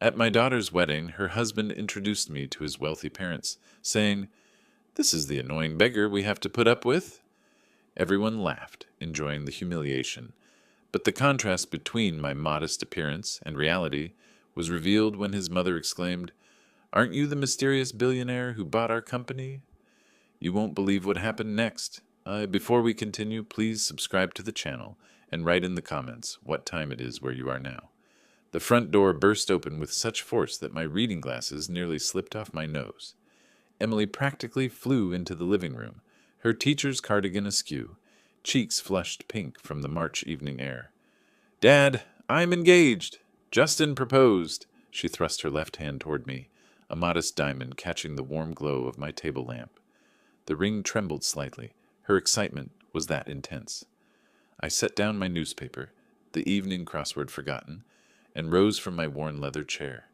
At my daughter's wedding, her husband introduced me to his wealthy parents, saying, "This is the annoying beggar we have to put up with." Everyone laughed, enjoying the humiliation, but the contrast between my modest appearance and reality was revealed when his mother exclaimed, "Aren't you the mysterious billionaire who bought our company?" You won't believe what happened next. Before we continue, please subscribe to the channel and write in the comments what time it is where you are now. The front door burst open with such force that my reading glasses nearly slipped off my nose. Emily practically flew into the living room, her teacher's cardigan askew, cheeks flushed pink from the March evening air. "Dad, I'm engaged. Justin proposed." She thrust her left hand toward me, a modest diamond catching the warm glow of my table lamp. The ring trembled slightly. Her excitement was that intense. I set down my newspaper, the evening crossword forgotten, and rose from my worn leather chair.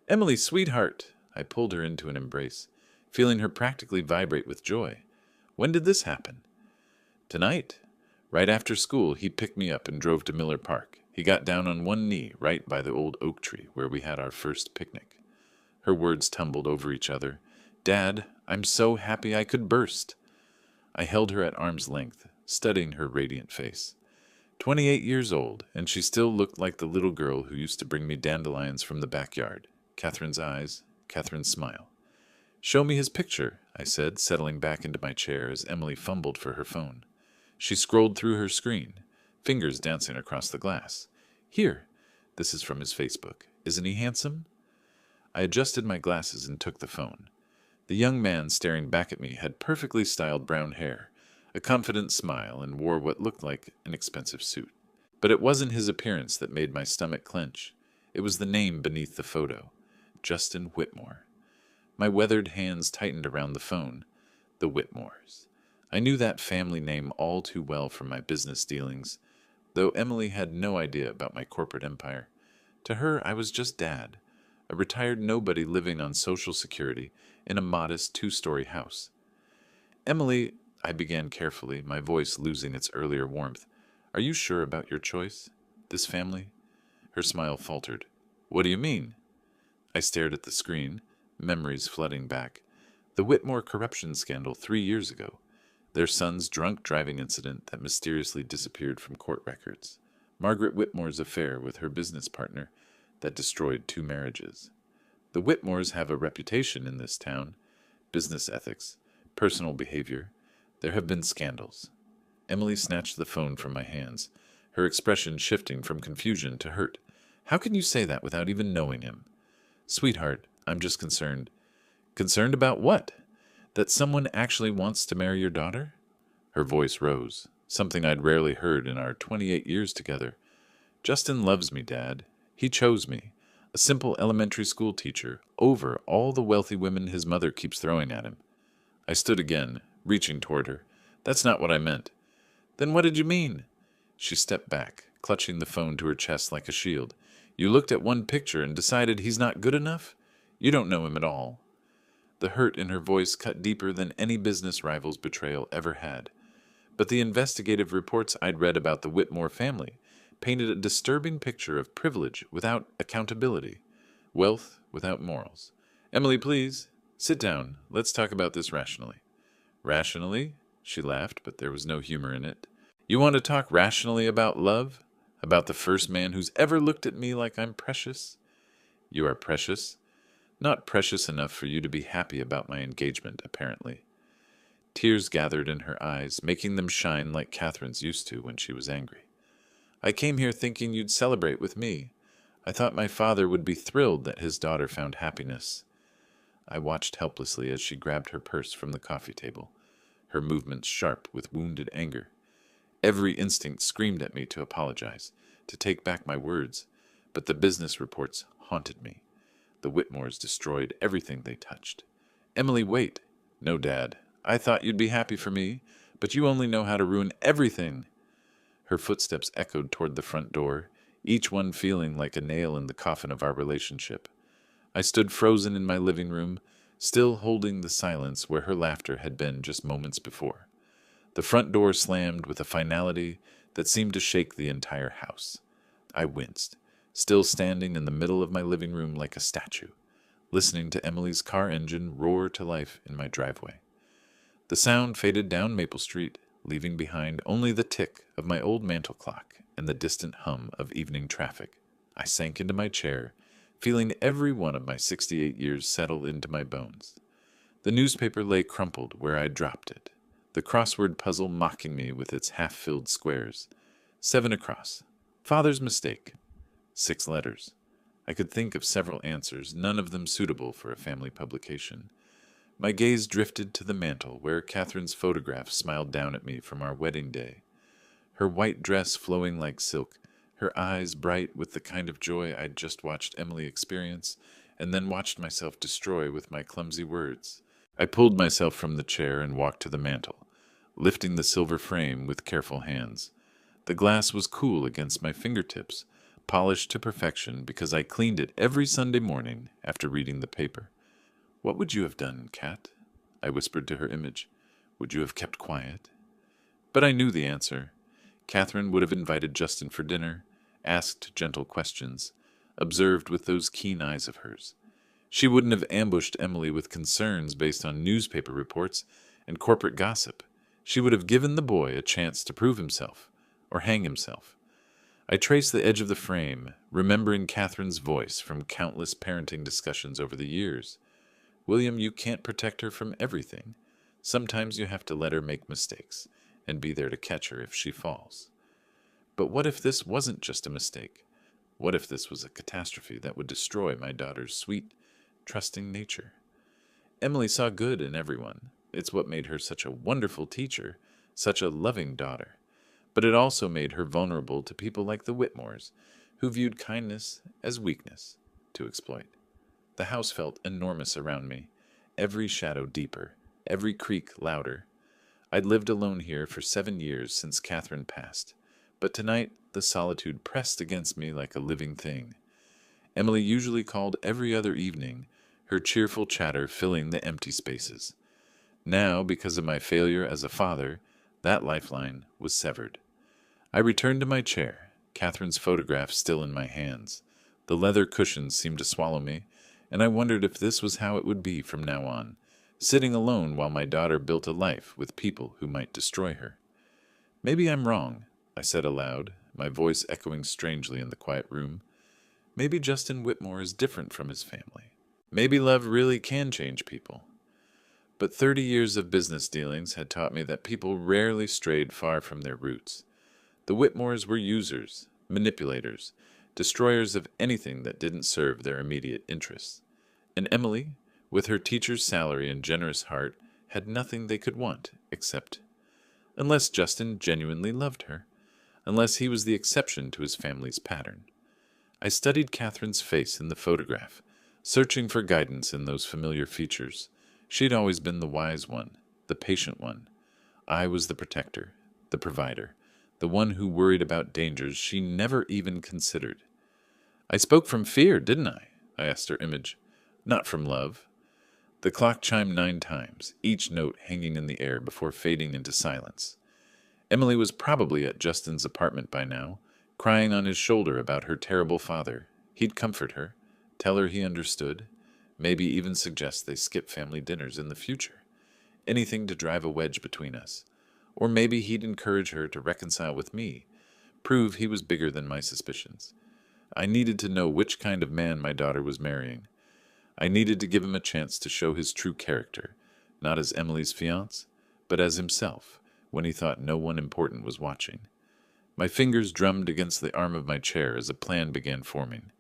"Emily, sweetheart!" I pulled her into an embrace, feeling her practically vibrate with joy. "When did this happen?" "Tonight. Right after school, he picked me up and drove to Miller Park. He got down on one knee right by the old oak tree where we had our first picnic." Her words tumbled over each other. "Dad, I'm so happy I could burst." I held her at arm's length, studying her radiant face. 28 years old, and she still looked like the little girl who used to bring me dandelions from the backyard. Catherine's eyes, Catherine's smile. "Show me his picture," I said, settling back into my chair as Emily fumbled for her phone. She scrolled through her screen, fingers dancing across the glass. "Here, this is from his Facebook. Isn't he handsome?" I adjusted my glasses and took the phone. The young man staring back at me had perfectly styled brown hair, a confident smile, and wore what looked like an expensive suit. But it wasn't his appearance that made my stomach clench. It was the name beneath the photo, Justin Whitmore. My weathered hands tightened around the phone. The Whitmores. I knew that family name all too well from my business dealings, though Emily had no idea about my corporate empire. To her, I was just Dad, a retired nobody living on Social Security in a modest two-story house. "Emily," I began carefully, my voice losing its earlier warmth, "are you sure about your choice? This family?" Her smile faltered. "What do you mean?" I stared at the screen, memories flooding back. The Whitmore corruption scandal 3 years ago. Their son's drunk driving incident that mysteriously disappeared from court records. Margaret Whitmore's affair with her business partner that destroyed 2 marriages. The Whitmores have a reputation in this town. Business ethics, personal behavior. There have been scandals. Emily snatched the phone from my hands, her expression shifting from confusion to hurt. "How can you say that without even knowing him?" "Sweetheart, I'm just concerned." "Concerned about what? That someone actually wants to marry your daughter?" Her voice rose, something I'd rarely heard in our 28 years together. "Justin loves me, Dad. He chose me, a simple elementary school teacher, over all the wealthy women his mother keeps throwing at him." I stood again, reaching toward her. "That's not what I meant." "Then what did you mean?" She stepped back, clutching the phone to her chest like a shield. "You looked at one picture and decided he's not good enough? You don't know him at all." The hurt in her voice cut deeper than any business rival's betrayal ever had. But the investigative reports I'd read about the Whitmore family painted a disturbing picture of privilege without accountability, wealth without morals. "Emily, please, sit down. Let's talk about this rationally." "Rationally?" She laughed, but there was no humor in it. "You want to talk rationally about love? About the first man who's ever looked at me like I'm precious?" "You are precious. Not precious enough for you to be happy about my engagement, apparently." Tears gathered in her eyes, making them shine like Catherine's used to when she was angry. "I came here thinking you'd celebrate with me. I thought my father would be thrilled that his daughter found happiness." I watched helplessly as she grabbed her purse from the coffee table, her movements sharp with wounded anger. Every instinct screamed at me to apologize, to take back my words, but the business reports haunted me. The Whitmores destroyed everything they touched. "Emily, wait." "No, Dad. I thought you'd be happy for me, but you only know how to ruin everything." Her footsteps echoed toward the front door, each one feeling like a nail in the coffin of our relationship. I stood frozen in my living room, still holding the silence where her laughter had been just moments before. The front door slammed with a finality that seemed to shake the entire house. I winced, still standing in the middle of my living room like a statue, listening to Emily's car engine roar to life in my driveway. The sound faded down Maple Street, leaving behind only the tick of my old mantel clock and the distant hum of evening traffic. I sank into my chair, feeling every one of my 68 years settle into my bones. The newspaper lay crumpled where I'd dropped it, the crossword puzzle mocking me with its half-filled squares. 7 across. Father's mistake. 6 letters. I could think of several answers, none of them suitable for a family publication. My gaze drifted to the mantel, where Catherine's photograph smiled down at me from our wedding day. Her white dress flowing like silk, her eyes bright with the kind of joy I'd just watched Emily experience, and then watched myself destroy with my clumsy words. I pulled myself from the chair and walked to the mantel, lifting the silver frame with careful hands. The glass was cool against my fingertips, polished to perfection because I cleaned it every Sunday morning after reading the paper. "What would you have done, Cat?" I whispered to her image. "Would you have kept quiet?" But I knew the answer. Catherine would have invited Justin for dinner, asked gentle questions, observed with those keen eyes of hers. She wouldn't have ambushed Emily with concerns based on newspaper reports and corporate gossip. She would have given the boy a chance to prove himself, or hang himself. I traced the edge of the frame, remembering Catherine's voice from countless parenting discussions over the years. "William, you can't protect her from everything. Sometimes you have to let her make mistakes, and be there to catch her if she falls." But what if this wasn't just a mistake? What if this was a catastrophe that would destroy my daughter's sweet, trusting nature? Emily saw good in everyone. It's what made her such a wonderful teacher, such a loving daughter. But it also made her vulnerable to people like the Whitmores, who viewed kindness as weakness to exploit. The house felt enormous around me, every shadow deeper, every creak louder. I'd lived alone here for 7 years since Catherine passed, but tonight the solitude pressed against me like a living thing. Emily usually called every other evening, her cheerful chatter filling the empty spaces. Now, because of my failure as a father, that lifeline was severed. I returned to my chair, Catherine's photograph still in my hands. The leather cushions seemed to swallow me, and I wondered if this was how it would be from now on, sitting alone while my daughter built a life with people who might destroy her. "Maybe I'm wrong," I said aloud, my voice echoing strangely in the quiet room. "Maybe Justin Whitmore is different from his family. Maybe love really can change people." But 30 years of business dealings had taught me that people rarely strayed far from their roots. The Whitmores were users, manipulators, destroyers of anything that didn't serve their immediate interests. And Emily, with her teacher's salary and generous heart, had nothing they could want except, unless Justin genuinely loved her, unless he was the exception to his family's pattern. I studied Catherine's face in the photograph, searching for guidance in those familiar features. She'd always been the wise one, the patient one. I was the protector, the provider, the one who worried about dangers she never even considered. "I spoke from fear, didn't I?" I asked her image. "Not from love." The clock chimed 9 times, each note hanging in the air before fading into silence. Emily was probably at Justin's apartment by now, crying on his shoulder about her terrible father. He'd comfort her, tell her he understood, maybe even suggest they skip family dinners in the future. Anything to drive a wedge between us. Or maybe he'd encourage her to reconcile with me, prove he was bigger than my suspicions. I needed to know which kind of man my daughter was marrying. I needed to give him a chance to show his true character, not as Emily's fiancé, but as himself, when he thought no one important was watching. My fingers drummed against the arm of my chair as a plan began forming.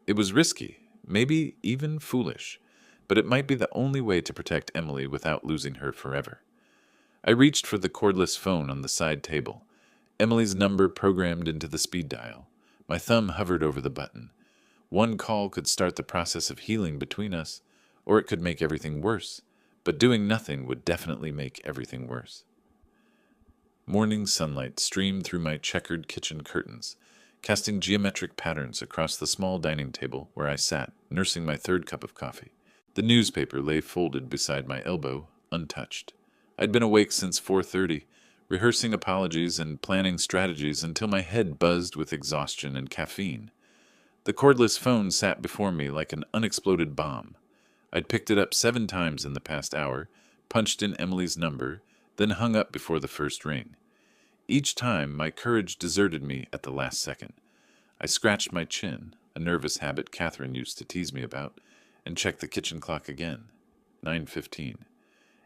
It was risky, maybe even foolish, but it might be the only way to protect Emily without losing her forever. I reached for the cordless phone on the side table, Emily's number programmed into the speed dial. My thumb hovered over the button. One call could start the process of healing between us, or it could make everything worse, but doing nothing would definitely make everything worse. Morning sunlight streamed through my checkered kitchen curtains, casting geometric patterns across the small dining table where I sat, nursing my 3rd cup of coffee. The newspaper lay folded beside my elbow, untouched. I'd been awake since 4:30, rehearsing apologies and planning strategies until my head buzzed with exhaustion and caffeine. The cordless phone sat before me like an unexploded bomb. I'd picked it up 7 times in the past hour, punched in Emily's number, then hung up before the first ring. Each time, my courage deserted me at the last second. I scratched my chin, a nervous habit Catherine used to tease me about, and checked the kitchen clock again. 9:15.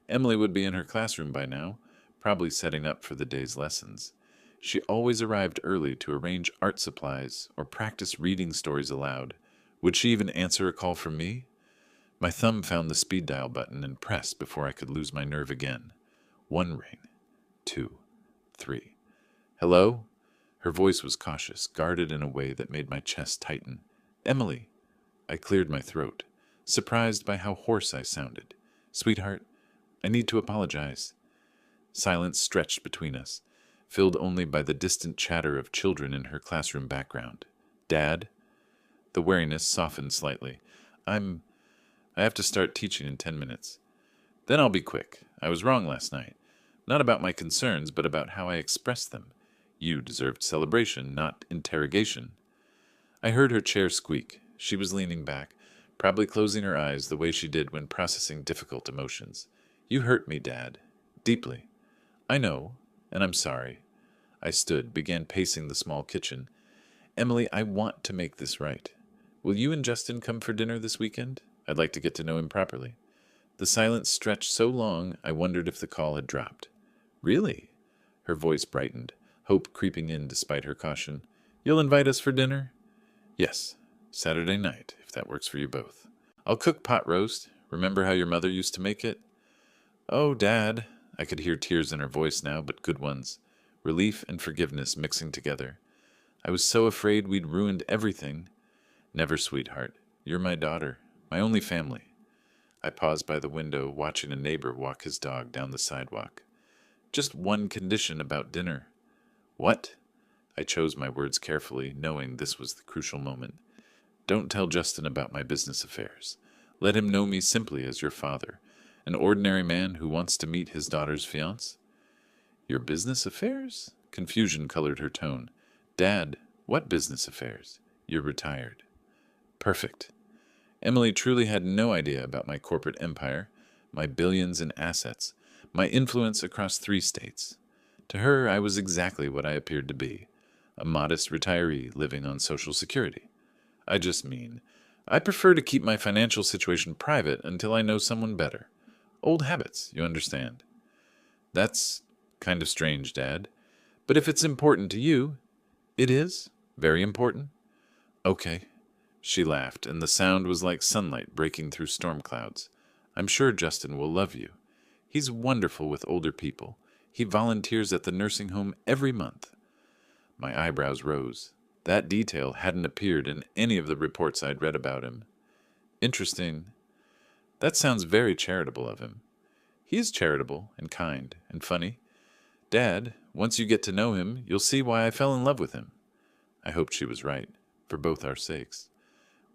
Emily would be in her classroom by now, probably setting up for the day's lessons. She always arrived early to arrange art supplies or practice reading stories aloud. Would she even answer a call from me? My thumb found the speed dial button and pressed before I could lose my nerve again. 1 ring. 2. 3. Hello? Her voice was cautious, guarded in a way that made my chest tighten. Emily. I cleared my throat, surprised by how hoarse I sounded. Sweetheart, I need to apologize. Silence stretched between us, filled only by the distant chatter of children in her classroom background. Dad? The wariness softened slightly. I have to start teaching in 10 minutes. Then I'll be quick. I was wrong last night. Not about my concerns, but about how I expressed them. You deserved celebration, not interrogation. I heard her chair squeak. She was leaning back, probably closing her eyes the way she did when processing difficult emotions. You hurt me, Dad. Deeply. I know, and I'm sorry. I stood, began pacing the small kitchen. Emily, I want to make this right. Will you and Justin come for dinner this weekend? I'd like to get to know him properly. The silence stretched so long, I wondered if the call had dropped. Really? Her voice brightened, hope creeping in despite her caution. You'll invite us for dinner? Yes, Saturday night, if that works for you both. I'll cook pot roast. Remember how your mother used to make it? Oh, Dad. I could hear tears in her voice now, but good ones. Relief and forgiveness mixing together. I was so afraid we'd ruined everything. Never, sweetheart. You're my daughter, my only family. I paused by the window, watching a neighbor walk his dog down the sidewalk. Just one condition about dinner. What? I chose my words carefully, knowing this was the crucial moment. Don't tell Justin about my business affairs. Let him know me simply as your father, an ordinary man who wants to meet his daughter's fiancé. Your business affairs? Confusion colored her tone. Dad, what business affairs? You're retired. Perfect. Emily truly had no idea about my corporate empire, my billions in assets, my influence across 3 states. To her, I was exactly what I appeared to be, a modest retiree living on Social Security. I prefer to keep my financial situation private until I know someone better. Old habits, you understand. That's kind of strange, Dad. But if it's important to you, it is very important. Okay. She laughed, and the sound was like sunlight breaking through storm clouds. I'm sure Justin will love you. He's wonderful with older people. He volunteers at the nursing home every month. My eyebrows rose. That detail hadn't appeared in any of the reports I'd read about him. Interesting. That sounds very charitable of him. He is charitable and kind and funny. Dad, once you get to know him, you'll see why I fell in love with him. I hoped she was right, for both our sakes.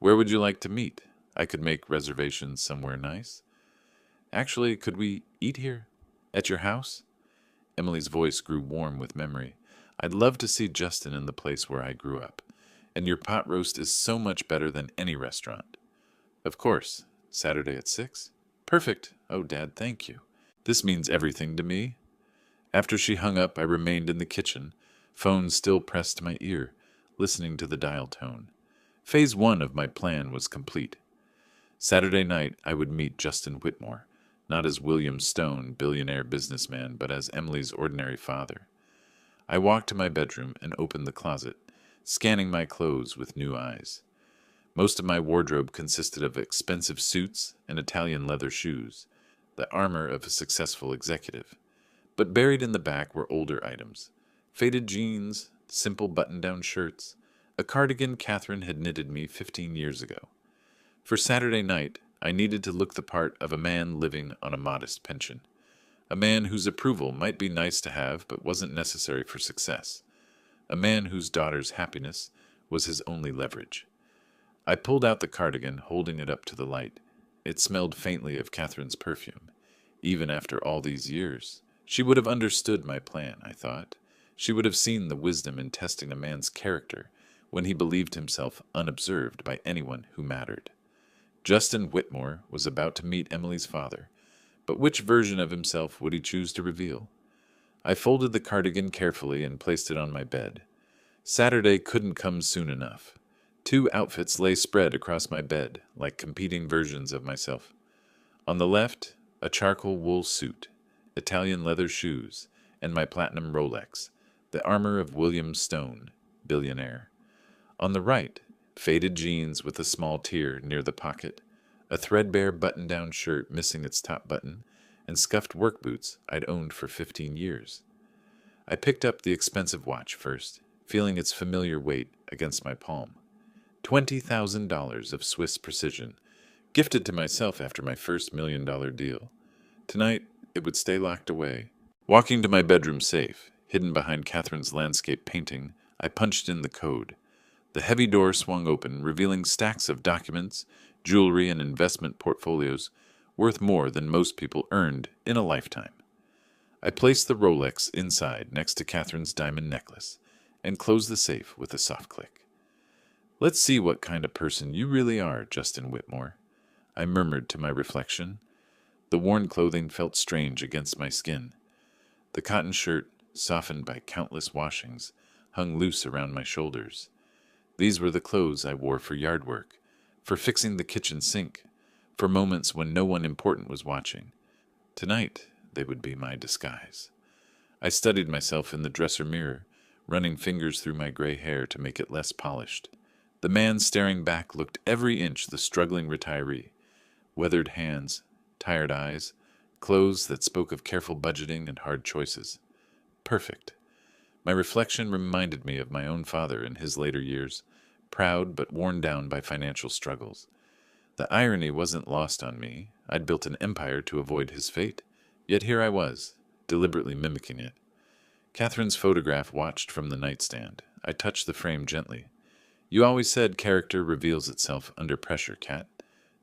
Where would you like to meet? I could make reservations somewhere nice. Actually, could we eat here? At your house? Emily's voice grew warm with memory. I'd love to see Justin in the place where I grew up. And your pot roast is so much better than any restaurant. Of course. Saturday at 6? Perfect. Oh, Dad, thank you. This means everything to me. After she hung up, I remained in the kitchen, phone still pressed to my ear, listening to the dial tone. Phase 1 of my plan was complete. Saturday night, I would meet Justin Whitmore, not as William Stone, billionaire businessman, but as Emily's ordinary father. I walked to my bedroom and opened the closet, scanning my clothes with new eyes. Most of my wardrobe consisted of expensive suits and Italian leather shoes, the armor of a successful executive. But buried in the back were older items, faded jeans, simple button-down shirts, a cardigan Catherine had knitted me 15 years ago. For Saturday night, I needed to look the part of a man living on a modest pension, a man whose approval might be nice to have but wasn't necessary for success, a man whose daughter's happiness was his only leverage. I pulled out the cardigan, holding it up to the light. It smelled faintly of Catherine's perfume. Even after all these years, she would have understood my plan, I thought. She would have seen the wisdom in testing a man's character when he believed himself unobserved by anyone who mattered. Justin Whitmore was about to meet Emily's father, but which version of himself would he choose to reveal? I folded the cardigan carefully and placed it on my bed. Saturday couldn't come soon enough. 2 outfits lay spread across my bed, like competing versions of myself. On the left, a charcoal wool suit, Italian leather shoes, and my platinum Rolex, the armor of William Stone, billionaire. On the right, faded jeans with a small tear near the pocket, a threadbare button-down shirt missing its top button, and scuffed work boots I'd owned for 15 years. I picked up the expensive watch first, feeling its familiar weight against my palm. $20,000 of Swiss precision, gifted to myself after my first $1 million deal. Tonight, it would stay locked away. Walking to my bedroom safe, hidden behind Catherine's landscape painting, I punched in the code. The heavy door swung open, revealing stacks of documents, jewelry, and investment portfolios worth more than most people earned in a lifetime. I placed the Rolex inside next to Catherine's diamond necklace and closed the safe with a soft click. "Let's see what kind of person you really are, Justin Whitmore," I murmured to my reflection. The worn clothing felt strange against my skin. The cotton shirt, softened by countless washings, hung loose around my shoulders. These were the clothes I wore for yard work, for fixing the kitchen sink, for moments when no one important was watching. Tonight, they would be my disguise. I studied myself in the dresser mirror, running fingers through my gray hair to make it less polished. The man staring back looked every inch the struggling retiree. Weathered hands, tired eyes, clothes that spoke of careful budgeting and hard choices. Perfect. My reflection reminded me of my own father in his later years, proud but worn down by financial struggles. The irony wasn't lost on me. I'd built an empire to avoid his fate. Yet here I was, deliberately mimicking it. Catherine's photograph watched from the nightstand. I touched the frame gently. "You always said character reveals itself under pressure, Cat.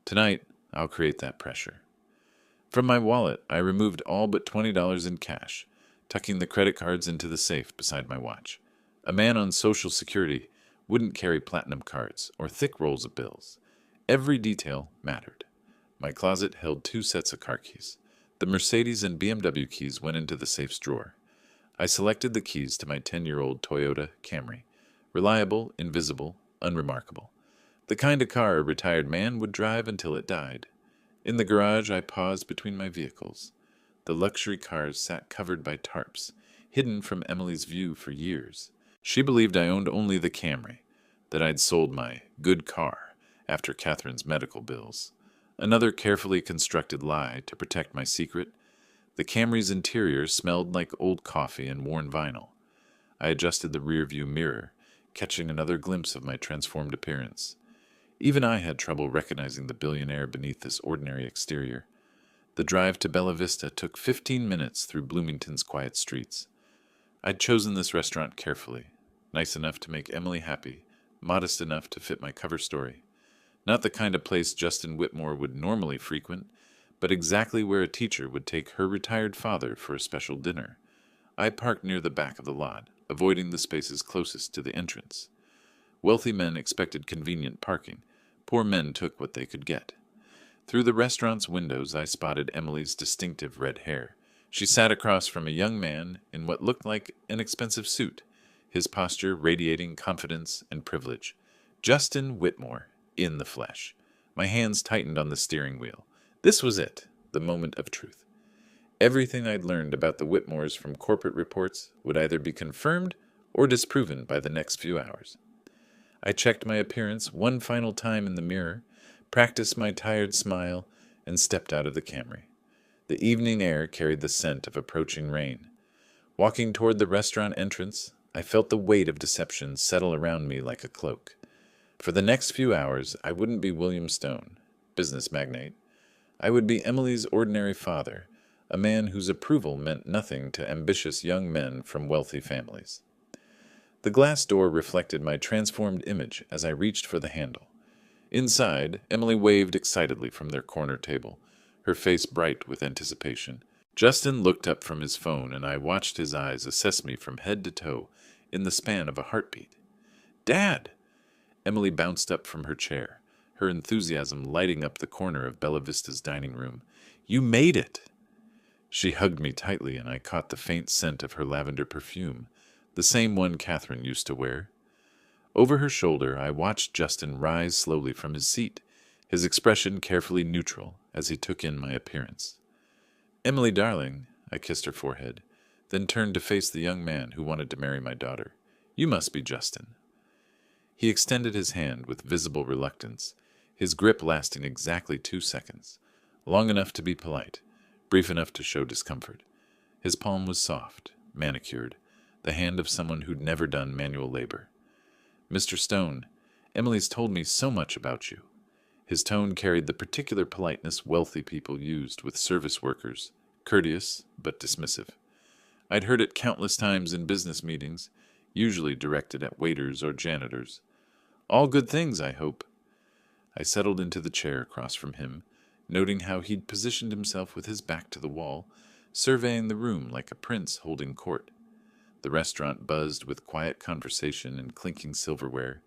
Tonight, I'll create that pressure." From my wallet, I removed all but $20 in cash, tucking the credit cards into the safe beside my watch. A man on Social Security wouldn't carry platinum cards or thick rolls of bills. Every detail mattered. My closet held 2 sets of car keys. The Mercedes and BMW keys went into the safe's drawer. I selected the keys to my 10-year-old Toyota Camry. Reliable, invisible, unremarkable. The kind of car a retired man would drive until it died. In the garage, I paused between my vehicles. The luxury cars sat covered by tarps, hidden from Emily's view for years. She believed I owned only the Camry, that I'd sold my good car after Catherine's medical bills. Another carefully constructed lie to protect my secret. The Camry's interior smelled like old coffee and worn vinyl. I adjusted the rearview mirror, catching another glimpse of my transformed appearance. Even I had trouble recognizing the billionaire beneath this ordinary exterior. The drive to Bella Vista took 15 minutes through Bloomington's quiet streets. I'd chosen this restaurant carefully, nice enough to make Emily happy, modest enough to fit my cover story. Not the kind of place Justin Whitmore would normally frequent, but exactly where a teacher would take her retired father for a special dinner. I parked near the back of the lot, avoiding the spaces closest to the entrance. Wealthy men expected convenient parking. Poor men took what they could get. Through the restaurant's windows, I spotted Emily's distinctive red hair. She sat across from a young man in what looked like an expensive suit, his posture radiating confidence and privilege. Justin Whitmore, in the flesh. My hands tightened on the steering wheel. This was it, the moment of truth. Everything I'd learned about the Whitmores from corporate reports would either be confirmed or disproven by the next few hours. I checked my appearance one final time in the mirror, practiced my tired smile, and stepped out of the Camry. The evening air carried the scent of approaching rain. Walking toward the restaurant entrance, I felt the weight of deception settle around me like a cloak. For the next few hours, I wouldn't be William Stone, business magnate. I would be Emily's ordinary father, a man whose approval meant nothing to ambitious young men from wealthy families. The glass door reflected my transformed image as I reached for the handle. Inside, Emily waved excitedly from their corner table, her face bright with anticipation. Justin looked up from his phone, and I watched his eyes assess me from head to toe in the span of a heartbeat. "Dad!" Emily bounced up from her chair, her enthusiasm lighting up the corner of Bella Vista's dining room. "You made it!" She hugged me tightly, and I caught the faint scent of her lavender perfume, the same one Catherine used to wear. Over her shoulder, I watched Justin rise slowly from his seat, his expression carefully neutral as he took in my appearance. "Emily, darling," I kissed her forehead, then turned to face the young man who wanted to marry my daughter. "You must be Justin." He extended his hand with visible reluctance, his grip lasting exactly 2 seconds, long enough to be polite, brief enough to show discomfort. His palm was soft, manicured, the hand of someone who'd never done manual labor. "Mr. Stone, Emily's told me so much about you." His tone carried the particular politeness wealthy people used with service workers, courteous but dismissive. I'd heard it countless times in business meetings, usually directed at waiters or janitors. "All good things, I hope." I settled into the chair across from him, noting how he'd positioned himself with his back to the wall, surveying the room like a prince holding court. The restaurant buzzed with quiet conversation and clinking silverware.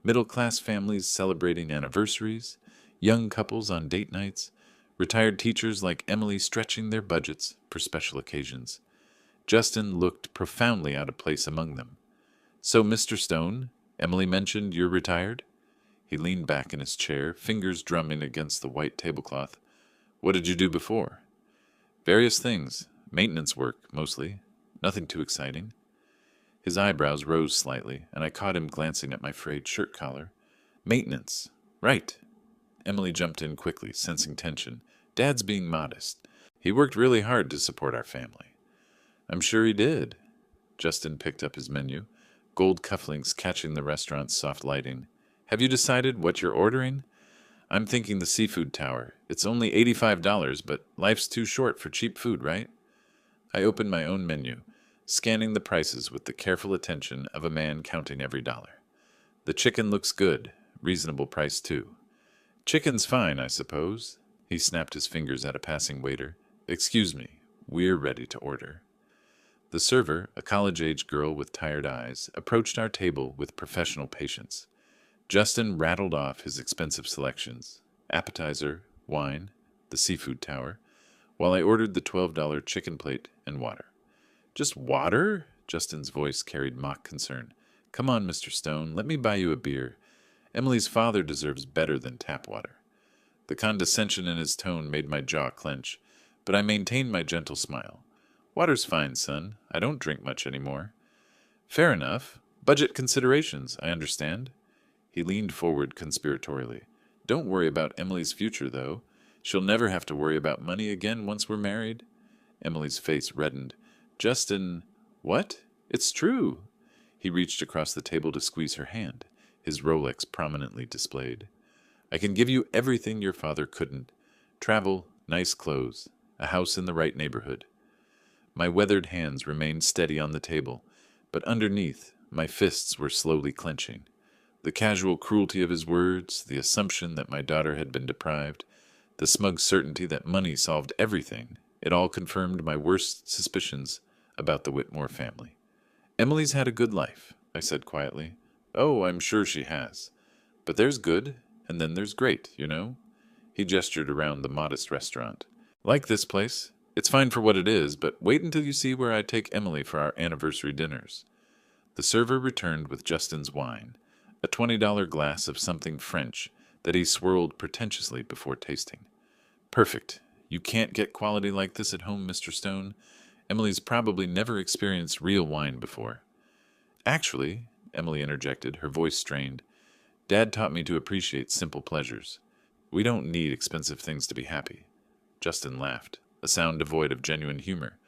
Middle-class families celebrating anniversaries, young couples on date nights, retired teachers like Emily stretching their budgets for special occasions. Justin looked profoundly out of place among them. "So, Mr. Stone, Emily mentioned you're retired?" He leaned back in his chair, fingers drumming against the white tablecloth. "What did you do before?" "Various things. Maintenance work, mostly. Nothing too exciting." His eyebrows rose slightly, and I caught him glancing at my frayed shirt collar. "Maintenance. Right." Emily jumped in quickly, sensing tension. "Dad's being modest. He worked really hard to support our family." "I'm sure he did." Justin picked up his menu, gold cufflinks catching the restaurant's soft lighting. "Have you decided what you're ordering?" "I'm thinking the seafood tower. It's only $85, but life's too short for cheap food, right?" I opened my own menu, scanning the prices with the careful attention of a man counting every dollar. "The chicken looks good. Reasonable price, too." "Chicken's fine, I suppose." He snapped his fingers at a passing waiter. "Excuse me, we're ready to order." The server, a college-age girl with tired eyes, approached our table with professional patience. Justin rattled off his expensive selections: appetizer, wine, the seafood tower, while I ordered the $12 chicken plate and water. "Just water?" Justin's voice carried mock concern. "Come on, Mr. Stone, let me buy you a beer. Emily's father deserves better than tap water." The condescension in his tone made my jaw clench, but I maintained my gentle smile. "Water's fine, son. I don't drink much anymore." "Fair enough. Budget considerations, I understand." He leaned forward conspiratorially. "Don't worry about Emily's future, though. She'll never have to worry about money again once we're married." Emily's face reddened. "Justin, what? It's true." He reached across the table to squeeze her hand, his Rolex prominently displayed. "I can give you everything your father couldn't. Travel, nice clothes, a house in the right neighborhood." My weathered hands remained steady on the table, but underneath, my fists were slowly clenching. The casual cruelty of his words, the assumption that my daughter had been deprived, the smug certainty that money solved everything, it all confirmed my worst suspicions about the Whitmore family. "Emily's had a good life," I said quietly. "Oh, I'm sure she has. But there's good, and then there's great, you know?" He gestured around the modest restaurant. "Like this place. It's fine for what it is, but wait until you see where I take Emily for our anniversary dinners." The server returned with Justin's wine, a $20 glass of something French that he swirled pretentiously before tasting. "Perfect. You can't get quality like this at home, Mr. Stone. Emily's probably never experienced real wine before." "Actually," Emily interjected, her voice strained, "Dad taught me to appreciate simple pleasures. We don't need expensive things to be happy." Justin laughed, a sound devoid of genuine humor.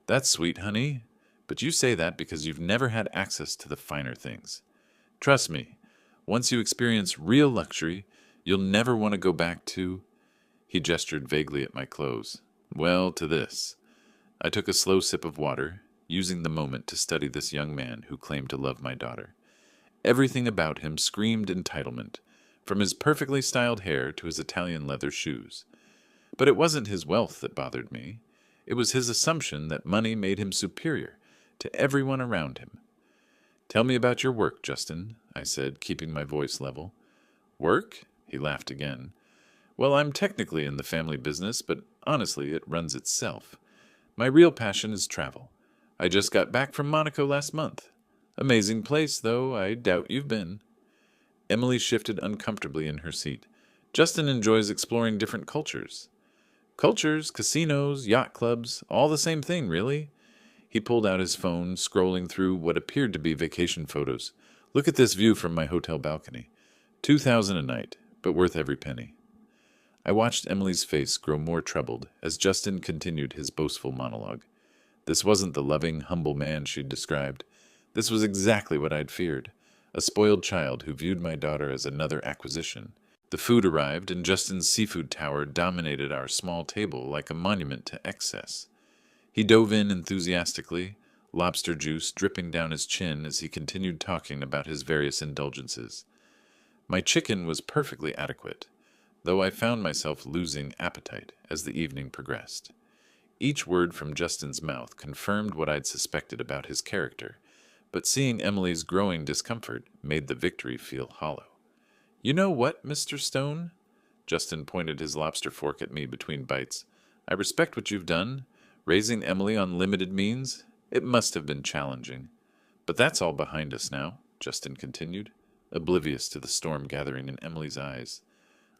"That's sweet, honey, but you say that because you've never had access to the finer things. Trust me, once you experience real luxury, you'll never want to go back to—" He gestured vaguely at my clothes. "Well, to this." I took a slow sip of water, using the moment to study this young man who claimed to love my daughter. Everything about him screamed entitlement, from his perfectly styled hair to his Italian leather shoes. But it wasn't his wealth that bothered me. It was his assumption that money made him superior to everyone around him. Tell me about your work, Justin, I said, keeping my voice level. Work? He laughed again. Well, I'm technically in the family business, but honestly, it runs itself. My real passion is travel. I just got back from Monaco last month. Amazing place, though. I doubt you've been. Emily shifted uncomfortably in her seat. Justin enjoys exploring different cultures. Cultures, casinos, yacht clubs, all the same thing, really. He pulled out his phone, scrolling through what appeared to be vacation photos. Look at this view from my hotel balcony. 2,000 a night, but worth every penny. I watched Emily's face grow more troubled as Justin continued his boastful monologue. This wasn't the loving, humble man she'd described. This was exactly what I'd feared. A spoiled child who viewed my daughter as another acquisition. The food arrived, and Justin's seafood tower dominated our small table like a monument to excess. He dove in enthusiastically, lobster juice dripping down his chin as he continued talking about his various indulgences. My chicken was perfectly adequate, though I found myself losing appetite as the evening progressed. Each word from Justin's mouth confirmed what I'd suspected about his character, but seeing Emily's growing discomfort made the victory feel hollow. You know what, Mr. Stone? Justin pointed his lobster fork at me between bites. I respect what you've done. Raising Emily on limited means, it must have been challenging. But that's all behind us now, Justin continued, oblivious to the storm gathering in Emily's eyes.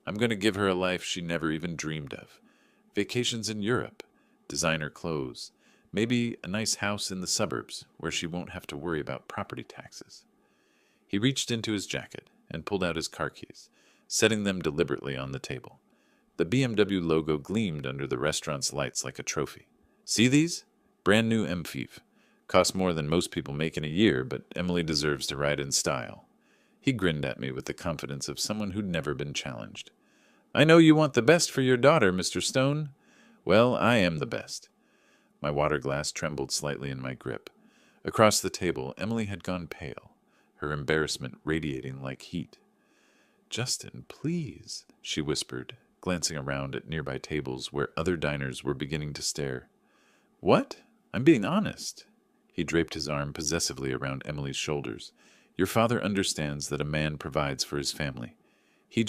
I'm going to give her a life she never even dreamed of. Vacations in Europe, designer clothes, maybe a nice house in the suburbs where she won't have to worry about property taxes. He reached into his jacket and pulled out his car keys, setting them deliberately on the table. The BMW logo gleamed under the restaurant's lights like a trophy. See these? Brand new MFIV. Cost more than most people make in a year, but Emily deserves to ride in style. He grinned at me with the confidence of someone who'd never been challenged. I know you want the best for your daughter, Mr. Stone. Well, I am the best. My water glass trembled slightly in my grip. Across the table, Emily had gone pale, her embarrassment radiating like heat. Justin, please, she whispered, glancing around at nearby tables where other diners were beginning to stare. What? I'm being honest. He draped his arm possessively around Emily's shoulders. Your father understands that a man provides for his family. He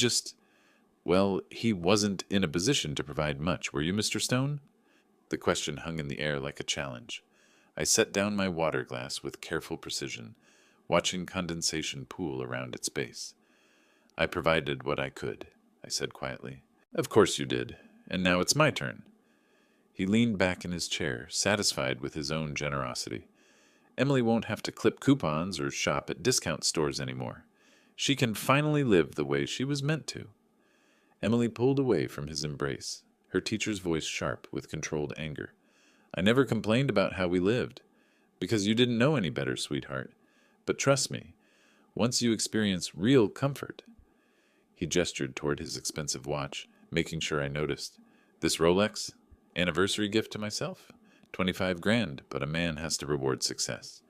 wasn't in a position to provide much, were you, Mr. Stone? The question hung in the air like a challenge. I set down my water glass with careful precision, watching condensation pool around its base. I provided what I could, I said quietly. Of course you did, and now it's my turn. He leaned back in his chair, satisfied with his own generosity. Emily won't have to clip coupons or shop at discount stores anymore. She can finally live the way she was meant to. Emily pulled away from his embrace, her teacher's voice sharp with controlled anger. I never complained about how we lived, because you didn't know any better, sweetheart. But trust me, once you experience real comfort. He gestured toward his expensive watch, making sure I noticed. This Rolex? Anniversary gift to myself? 25 grand, but a man has to reward success.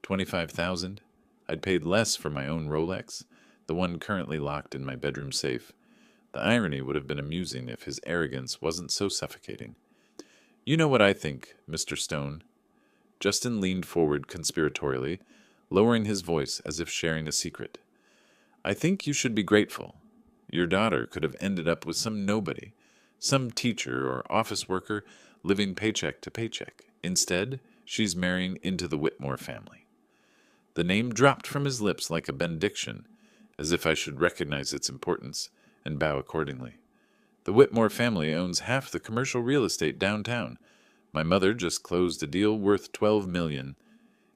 25,000? I'd paid less for my own Rolex, the one currently locked in my bedroom safe. The irony would have been amusing if his arrogance wasn't so suffocating. You know what I think, Mr. Stone. Justin leaned forward conspiratorially, lowering his voice as if sharing a secret. I think you should be grateful. Your daughter could have ended up with some nobody, some teacher or office worker living paycheck to paycheck. Instead, she's marrying into the Whitmore family. The name dropped from his lips like a benediction, as if I should recognize its importance and bow accordingly. The Whitmore family owns half the commercial real estate downtown. My mother just closed a deal worth $12 million.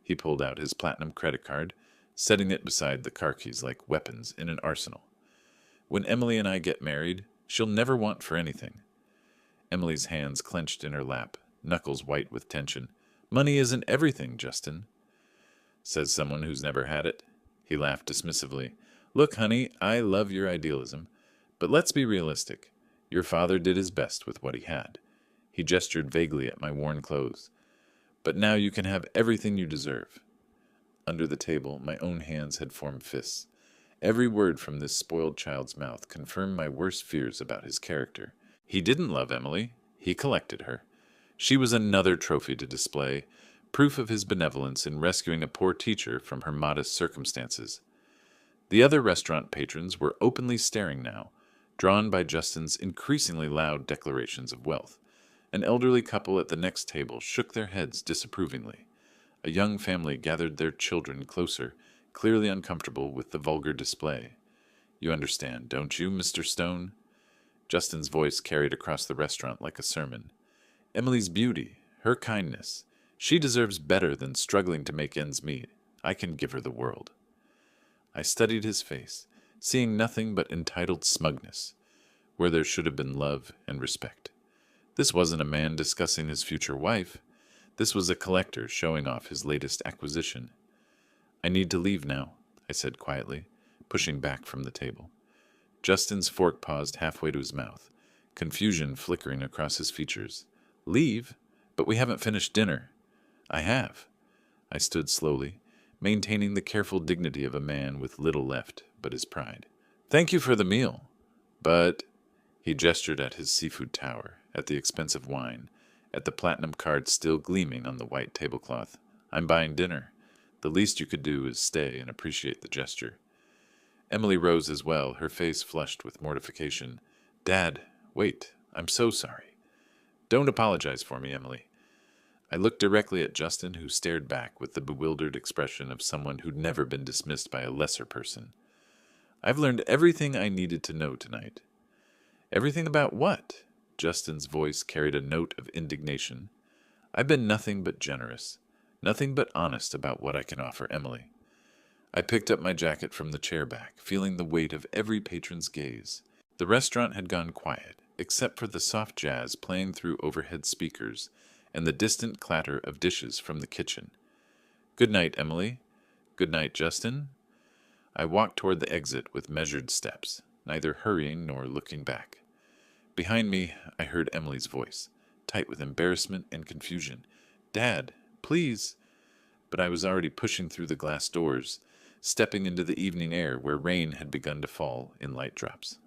He pulled out his platinum credit card, setting it beside the car keys like weapons in an arsenal. When Emily and I get married, she'll never want for anything. Emily's hands clenched in her lap, knuckles white with tension. Money isn't everything, Justin, says someone who's never had it. He laughed dismissively. Look, honey, I love your idealism, but let's be realistic. Your father did his best with what he had. He gestured vaguely at my worn clothes. But now you can have everything you deserve. Under the table, my own hands had formed fists. Every word from this spoiled child's mouth confirmed my worst fears about his character. He didn't love Emily. He collected her. She was another trophy to display, proof of his benevolence in rescuing a poor teacher from her modest circumstances. The other restaurant patrons were openly staring now, drawn by Justin's increasingly loud declarations of wealth. An elderly couple at the next table shook their heads disapprovingly. A young family gathered their children closer, clearly uncomfortable with the vulgar display. "You understand, don't you, Mr. Stone?" Justin's voice carried across the restaurant like a sermon. "Emily's beauty, her kindness. She deserves better than struggling to make ends meet. I can give her the world." I studied his face, seeing nothing but entitled smugness, where there should have been love and respect. This wasn't a man discussing his future wife. This was a collector showing off his latest acquisition. "I need to leave now," I said quietly, pushing back from the table. Justin's fork paused halfway to his mouth, confusion flickering across his features. "Leave? But we haven't finished dinner." "I have." I stood slowly, maintaining the careful dignity of a man with little left but his pride. "Thank you for the meal. But—" He gestured at his seafood tower, at the expensive wine, at the platinum cards still gleaming on the white tablecloth. "I'm buying dinner. The least you could do is stay and appreciate the gesture." Emily rose as well, her face flushed with mortification. "Dad, wait. I'm so sorry." "Don't apologize for me, Emily." I looked directly at Justin, who stared back with the bewildered expression of someone who'd never been dismissed by a lesser person. "I've learned everything I needed to know tonight." "Everything about what?" Justin's voice carried a note of indignation. "I've been nothing but generous, nothing but honest about what I can offer Emily." I picked up my jacket from the chair back, feeling the weight of every patron's gaze. The restaurant had gone quiet, except for the soft jazz playing through overhead speakers and the distant clatter of dishes from the kitchen. "Good night, Emily." "Good night, Justin." I walked toward the exit with measured steps, neither hurrying nor looking back. Behind me, I heard Emily's voice, tight with embarrassment and confusion. "Dad, please." But I was already pushing through the glass doors, stepping into the evening air where rain had begun to fall in light drops.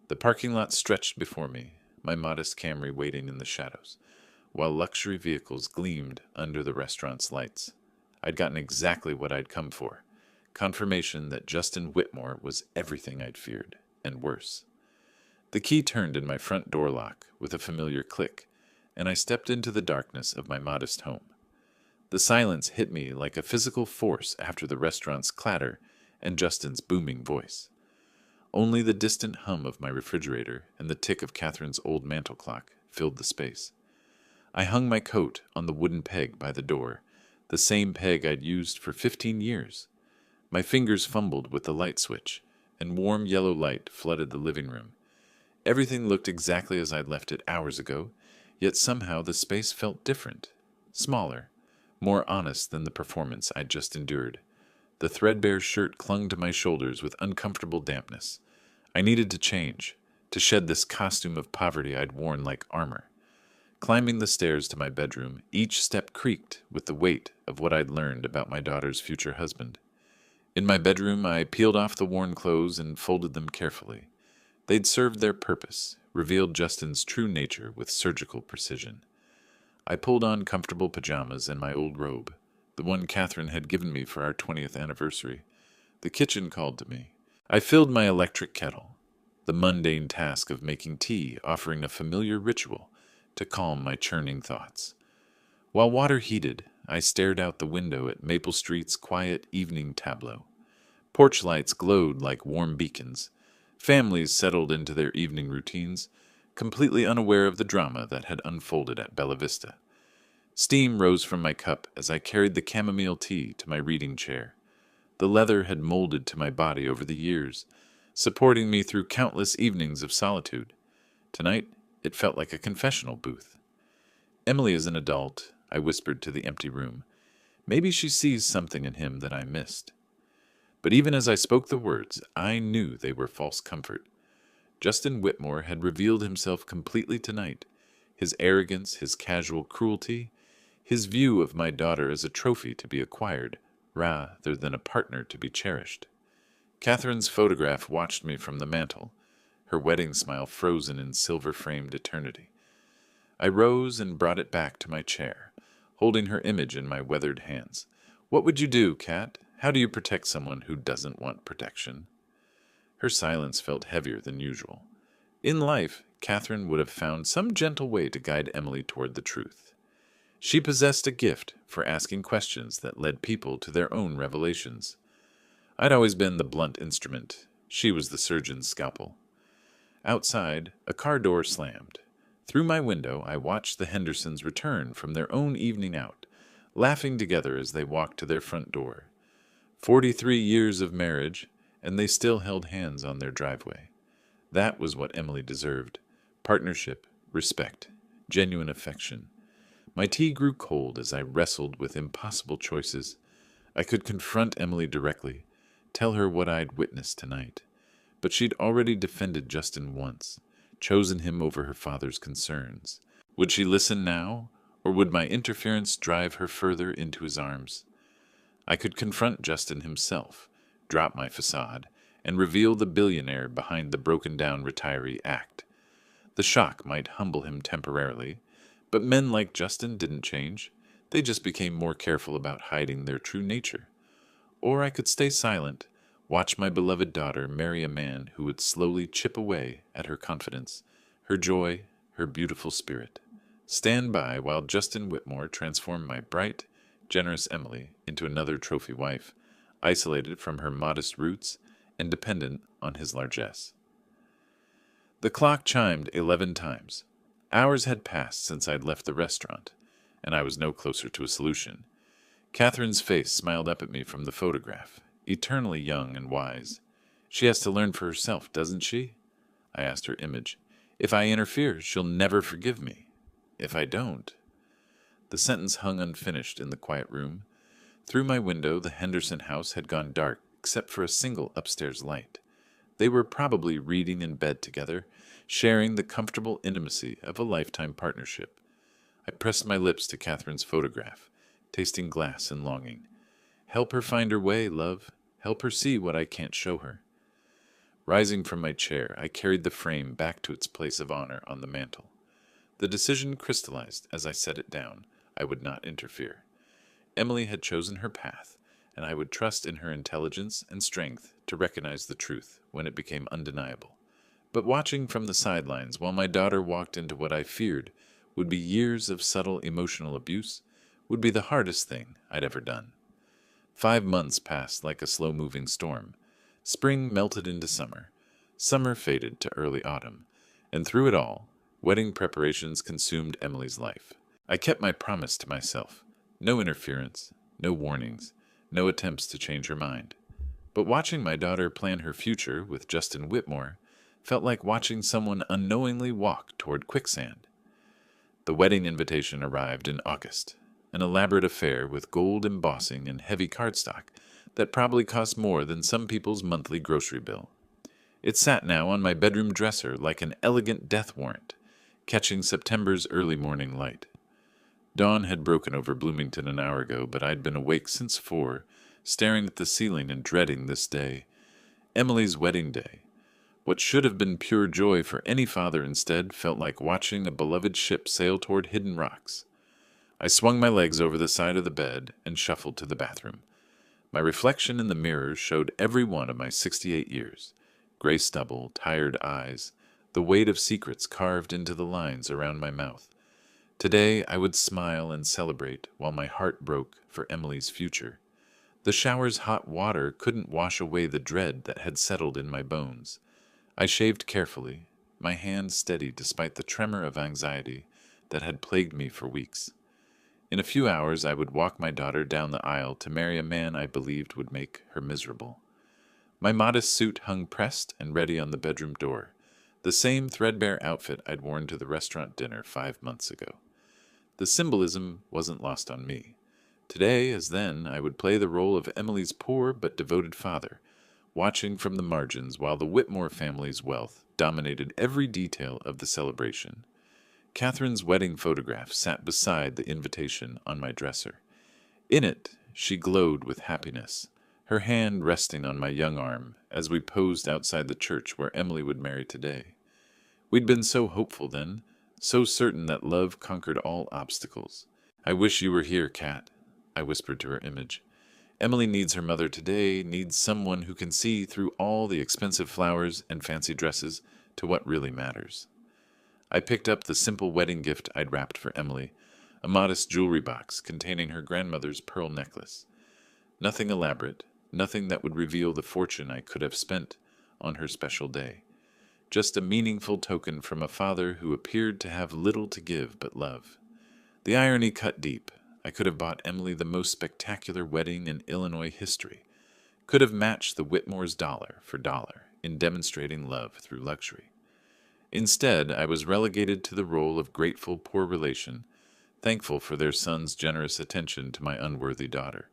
The parking lot stretched before me, my modest Camry waiting in the shadows, while luxury vehicles gleamed under the restaurant's lights. I'd gotten exactly what I'd come for, confirmation that Justin Whitmore was everything I'd feared, and worse. The key turned in my front door lock with a familiar click, and I stepped into the darkness of my modest home. The silence hit me like a physical force after the restaurant's clatter and Justin's booming voice. Only the distant hum of my refrigerator and the tick of Catherine's old mantel clock filled the space. I hung my coat on the wooden peg by the door, the same peg I'd used for 15 years. My fingers fumbled with the light switch, and warm yellow light flooded the living room. Everything looked exactly as I'd left it hours ago, yet somehow the space felt different, smaller, more honest than the performance I'd just endured. The threadbare shirt clung to my shoulders with uncomfortable dampness. I needed to change, to shed this costume of poverty I'd worn like armor. Climbing the stairs to my bedroom, each step creaked with the weight of what I'd learned about my daughter's future husband. In my bedroom, I peeled off the worn clothes and folded them carefully. They'd served their purpose, revealed Justin's true nature with surgical precision. I pulled on comfortable pajamas and my old robe, the one Catherine had given me for our 20th anniversary. The kitchen called to me. I filled my electric kettle, the mundane task of making tea offering a familiar ritual to calm my churning thoughts. While water heated, I stared out the window at Maple Street's quiet evening tableau. Porch lights glowed like warm beacons. Families settled into their evening routines, completely unaware of the drama that had unfolded at Bella Vista. Steam rose from my cup as I carried the chamomile tea to my reading chair. The leather had molded to my body over the years, supporting me through countless evenings of solitude. Tonight, it felt like a confessional booth. "Emily is an adult," I whispered to the empty room. "Maybe she sees something in him that I missed." But even as I spoke the words, I knew they were false comfort. Justin Whitmore had revealed himself completely tonight. His arrogance, his casual cruelty, his view of my daughter as a trophy to be acquired, rather than a partner to be cherished. Catherine's photograph watched me from the mantel, her wedding smile frozen in silver-framed eternity. I rose and brought it back to my chair, holding her image in my weathered hands. "What would you do, Kat? How do you protect someone who doesn't want protection?" Her silence felt heavier than usual. In life, Catherine would have found some gentle way to guide Emily toward the truth. She possessed a gift for asking questions that led people to their own revelations. I'd always been the blunt instrument. She was the surgeon's scalpel. Outside, a car door slammed. Through my window, I watched the Hendersons return from their own evening out, laughing together as they walked to their front door. 43 years of marriage, and they still held hands on their driveway. That was what Emily deserved. Partnership, respect, genuine affection. My tea grew cold as I wrestled with impossible choices. I could confront Emily directly, tell her what I'd witnessed tonight. But she'd already defended Justin once, chosen him over her father's concerns. Would she listen now, or would my interference drive her further into his arms? I could confront Justin himself, drop my facade, and reveal the billionaire behind the broken-down retiree act. The shock might humble him temporarily, but men like Justin didn't change. They just became more careful about hiding their true nature. Or I could stay silent, watch my beloved daughter marry a man who would slowly chip away at her confidence, her joy, her beautiful spirit. Stand by while Justin Whitmore transformed my bright, generous Emily into another trophy wife, isolated from her modest roots and dependent on his largesse. The clock chimed 11 times. Hours had passed since I'd left the restaurant, and I was no closer to a solution. Catherine's face smiled up at me from the photograph, eternally young and wise. "She has to learn for herself, doesn't she?" I asked her image. "If I interfere, she'll never forgive me. If I don't—" The sentence hung unfinished in the quiet room. Through my window, the Henderson house had gone dark, except for a single upstairs light. They were probably reading in bed together, sharing the comfortable intimacy of a lifetime partnership. I pressed my lips to Catherine's photograph, tasting glass and longing. Help her find her way, love. Help her see what I can't show her. Rising from my chair, I carried the frame back to its place of honor on the mantel. The decision crystallized as I set it down. I would not interfere. Emily had chosen her path, and I would trust in her intelligence and strength to recognize the truth when it became undeniable. But watching from the sidelines while my daughter walked into what I feared would be years of subtle emotional abuse would be the hardest thing I'd ever done. 5 months passed like a slow-moving storm. Spring melted into summer. Summer faded to early autumn. And through it all, wedding preparations consumed Emily's life. I kept my promise to myself. No interference, no warnings, no attempts to change her mind. But watching my daughter plan her future with Justin Whitmore felt like watching someone unknowingly walk toward quicksand. The wedding invitation arrived in August, an elaborate affair with gold embossing and heavy cardstock that probably cost more than some people's monthly grocery bill. It sat now on my bedroom dresser like an elegant death warrant, catching September's early morning light. Dawn had broken over Bloomington an hour ago, but I'd been awake since 4, staring at the ceiling and dreading this day. Emily's wedding day. What should have been pure joy for any father instead felt like watching a beloved ship sail toward hidden rocks. I swung my legs over the side of the bed and shuffled to the bathroom. My reflection in the mirror showed every one of my 68 years. Gray stubble, tired eyes, the weight of secrets carved into the lines around my mouth. Today I would smile and celebrate while my heart broke for Emily's future. The shower's hot water couldn't wash away the dread that had settled in my bones. I shaved carefully, my hand steady despite the tremor of anxiety that had plagued me for weeks. In a few hours I would walk my daughter down the aisle to marry a man I believed would make her miserable. My modest suit hung pressed and ready on the bedroom door, the same threadbare outfit I'd worn to the restaurant dinner 5 months ago. The symbolism wasn't lost on me. Today, as then, I would play the role of Emily's poor but devoted father, watching from the margins while the Whitmore family's wealth dominated every detail of the celebration. Catherine's wedding photograph sat beside the invitation on my dresser. In it, she glowed with happiness, her hand resting on my young arm as we posed outside the church where Emily would marry today. We'd been so hopeful then, so certain that love conquered all obstacles. "I wish you were here, Kat," I whispered to her image. "Emily needs her mother today, needs someone who can see through all the expensive flowers and fancy dresses to what really matters." I picked up the simple wedding gift I'd wrapped for Emily, a modest jewelry box containing her grandmother's pearl necklace. Nothing elaborate, nothing that would reveal the fortune I could have spent on her special day. Just a meaningful token from a father who appeared to have little to give but love. The irony cut deep. I could have bought Emily the most spectacular wedding in Illinois history, could have matched the Whitmore's dollar for dollar in demonstrating love through luxury. Instead, I was relegated to the role of grateful poor relation, thankful for their son's generous attention to my unworthy daughter.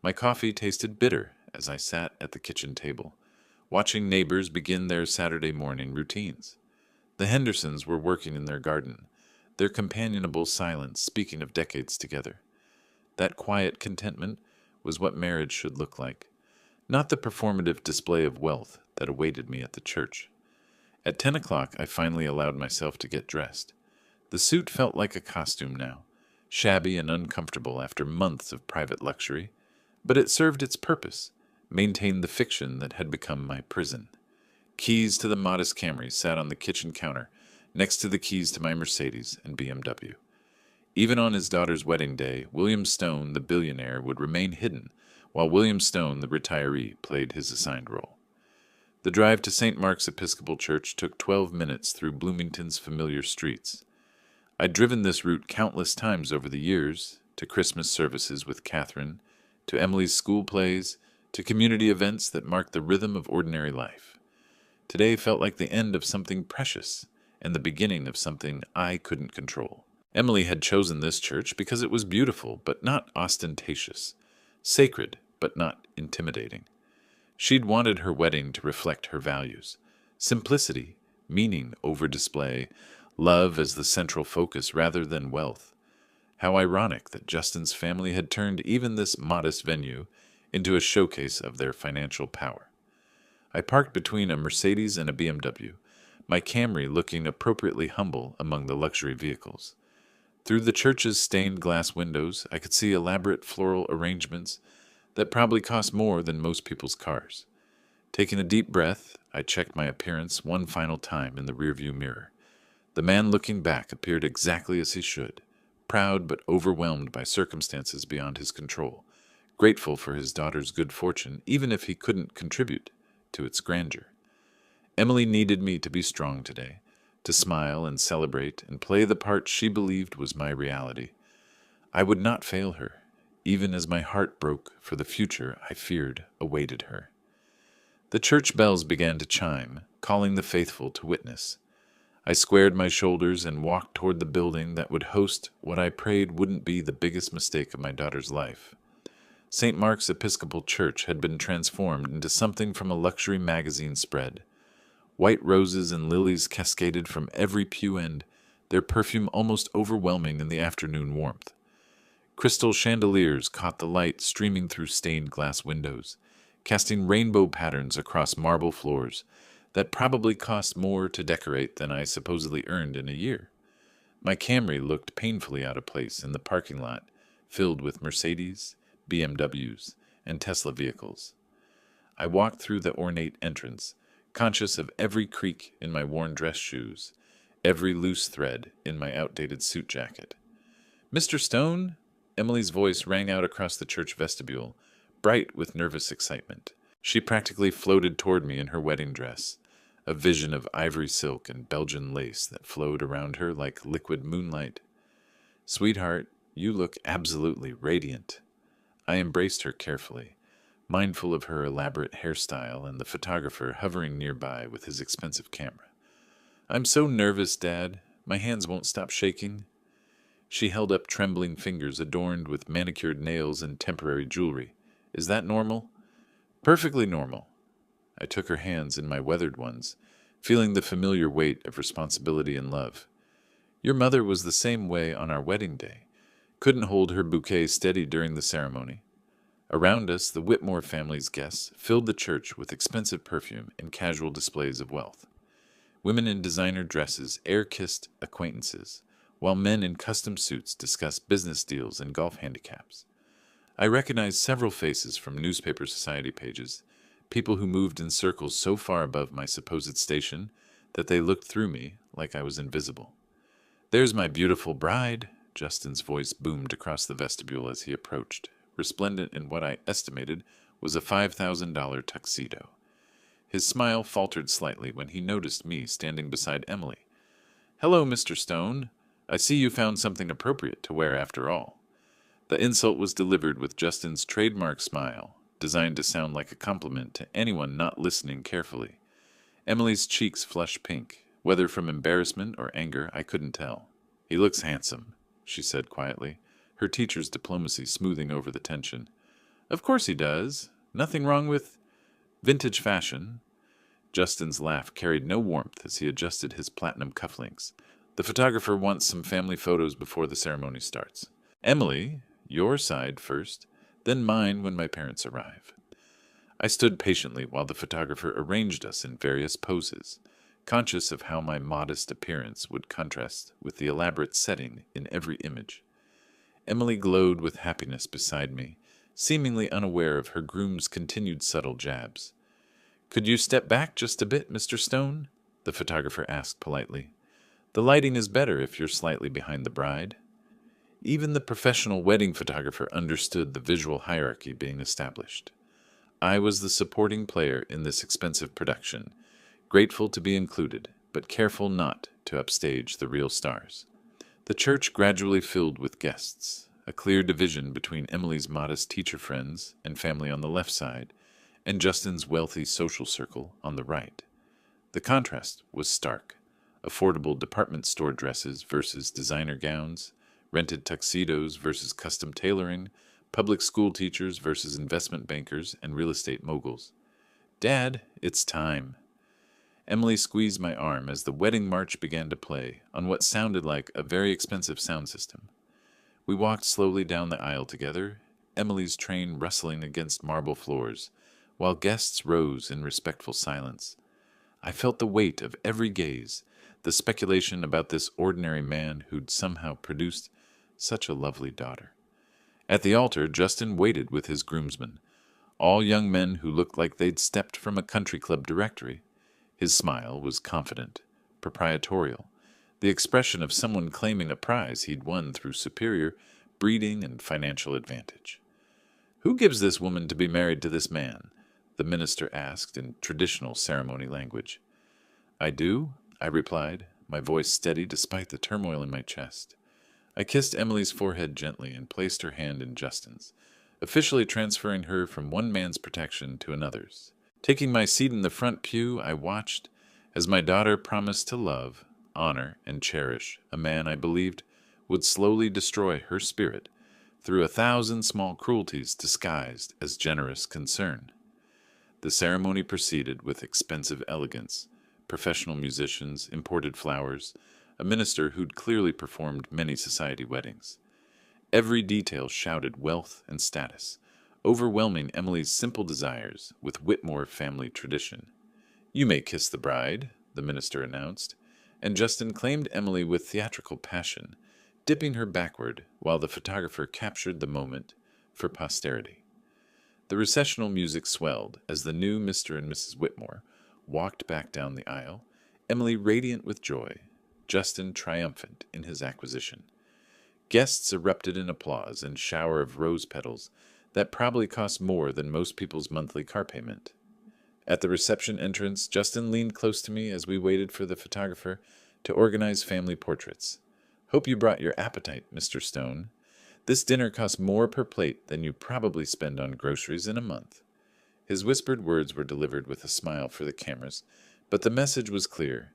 My coffee tasted bitter as I sat at the kitchen table, watching neighbors begin their Saturday morning routines. The Hendersons were working in their garden, their companionable silence speaking of decades together. That quiet contentment was what marriage should look like, not the performative display of wealth that awaited me at the church. At 10 o'clock, I finally allowed myself to get dressed. The suit felt like a costume now, shabby and uncomfortable after months of private luxury, but it served its purpose, maintained the fiction that had become my prison. Keys to the modest Camry sat on the kitchen counter, next to the keys to my Mercedes and BMW. Even on his daughter's wedding day, William Stone, the billionaire, would remain hidden, while William Stone, the retiree, played his assigned role. The drive to St. Mark's Episcopal Church took 12 minutes through Bloomington's familiar streets. I'd driven this route countless times over the years, to Christmas services with Catherine, to Emily's school plays, to community events that marked the rhythm of ordinary life. Today felt like the end of something precious and the beginning of something I couldn't control. Emily had chosen this church because it was beautiful but not ostentatious, sacred but not intimidating. She'd wanted her wedding to reflect her values: simplicity, meaning over display, love as the central focus rather than wealth. How ironic that Justin's family had turned even this modest venue into a showcase of their financial power. I parked between a Mercedes and a BMW, my Camry looking appropriately humble among the luxury vehicles. Through the church's stained glass windows, I could see elaborate floral arrangements that probably cost more than most people's cars. Taking a deep breath, I checked my appearance one final time in the rearview mirror. The man looking back appeared exactly as he should, proud but overwhelmed by circumstances beyond his control, grateful for his daughter's good fortune even if he couldn't contribute to its grandeur. Emily needed me to be strong today, to smile and celebrate and play the part she believed was my reality. I would not fail her, even as my heart broke for the future I feared awaited her. The church bells began to chime, calling the faithful to witness. I squared my shoulders and walked toward the building that would host what I prayed wouldn't be the biggest mistake of my daughter's life. St. Mark's Episcopal Church had been transformed into something from a luxury magazine spread. White roses and lilies cascaded from every pew end, their perfume almost overwhelming in the afternoon warmth. Crystal chandeliers caught the light streaming through stained glass windows, casting rainbow patterns across marble floors that probably cost more to decorate than I supposedly earned in a year. My Camry looked painfully out of place in the parking lot, filled with Mercedes, BMWs, and Tesla vehicles. I walked through the ornate entrance, conscious of every creak in my worn dress shoes, every loose thread in my outdated suit jacket. "Mr. Stone?" Emily's voice rang out across the church vestibule, bright with nervous excitement. She practically floated toward me in her wedding dress, a vision of ivory silk and Belgian lace that flowed around her like liquid moonlight. "Sweetheart, you look absolutely radiant." I embraced her carefully, mindful of her elaborate hairstyle and the photographer hovering nearby with his expensive camera. "I'm so nervous, Dad. My hands won't stop shaking." She held up trembling fingers adorned with manicured nails and temporary jewelry. "Is that normal?" "Perfectly normal." I took her hands in my weathered ones, feeling the familiar weight of responsibility and love. "Your mother was the same way on our wedding day. Couldn't hold her bouquet steady during the ceremony." Around us, the Whitmore family's guests filled the church with expensive perfume and casual displays of wealth. Women in designer dresses air-kissed acquaintances, while men in custom suits discussed business deals and golf handicaps. I recognized several faces from newspaper society pages, people who moved in circles so far above my supposed station that they looked through me like I was invisible. "There's my beautiful bride," Justin's voice boomed across the vestibule as he approached, resplendent in what I estimated was a $5,000 tuxedo. His smile faltered slightly when he noticed me standing beside Emily. "Hello, Mr. Stone. I see you found something appropriate to wear after all." The insult was delivered with Justin's trademark smile, designed to sound like a compliment to anyone not listening carefully. Emily's cheeks flushed pink, whether from embarrassment or anger I couldn't tell. "He looks handsome," she said quietly, her teacher's diplomacy smoothing over the tension. "Of course he does. Nothing wrong with vintage fashion." Justin's laugh carried no warmth as he adjusted his platinum cufflinks. "The photographer wants some family photos before the ceremony starts. Emily, your side first, then mine when my parents arrive." I stood patiently while the photographer arranged us in various poses, conscious of how my modest appearance would contrast with the elaborate setting in every image. Emily glowed with happiness beside me, seemingly unaware of her groom's continued subtle jabs. "Could you step back just a bit, Mr. Stone?" the photographer asked politely. "The lighting is better if you're slightly behind the bride." Even the professional wedding photographer understood the visual hierarchy being established. I was the supporting player in this expensive production, grateful to be included, but careful not to upstage the real stars. The church gradually filled with guests, a clear division between Emily's modest teacher friends and family on the left side, and Justin's wealthy social circle on the right. The contrast was stark. Affordable department store dresses versus designer gowns, rented tuxedos versus custom tailoring, public school teachers versus investment bankers and real estate moguls. "Dad, it's time." Emily squeezed my arm as the wedding march began to play on what sounded like a very expensive sound system. We walked slowly down the aisle together, Emily's train rustling against marble floors, while guests rose in respectful silence. I felt the weight of every gaze, the speculation about this ordinary man who'd somehow produced such a lovely daughter. At the altar, Justin waited with his groomsmen, all young men who looked like they'd stepped from a country club directory. His smile was confident, proprietorial, the expression of someone claiming a prize he'd won through superior breeding and financial advantage. "Who gives this woman to be married to this man?" the minister asked in traditional ceremony language. "I do," I replied, my voice steady despite the turmoil in my chest. I kissed Emily's forehead gently and placed her hand in Justin's, officially transferring her from one man's protection to another's. Taking my seat in the front pew, I watched as my daughter promised to love, honor, and cherish a man I believed would slowly destroy her spirit through 1,000 small cruelties disguised as generous concern. The ceremony proceeded with expensive elegance, professional musicians, imported flowers, a minister who'd clearly performed many society weddings. Every detail shouted wealth and status, overwhelming Emily's simple desires with Whitmore family tradition. "You may kiss the bride," the minister announced, and Justin claimed Emily with theatrical passion, dipping her backward while the photographer captured the moment for posterity. The recessional music swelled as the new Mr. and Mrs. Whitmore walked back down the aisle, Emily radiant with joy, Justin triumphant in his acquisition. Guests erupted in applause and shower of rose petals that probably cost more than most people's monthly car payment. At the reception entrance, Justin leaned close to me as we waited for the photographer to organize family portraits. "Hope you brought your appetite, Mr. Stone. This dinner costs more per plate than you probably spend on groceries in a month." His whispered words were delivered with a smile for the cameras, but the message was clear.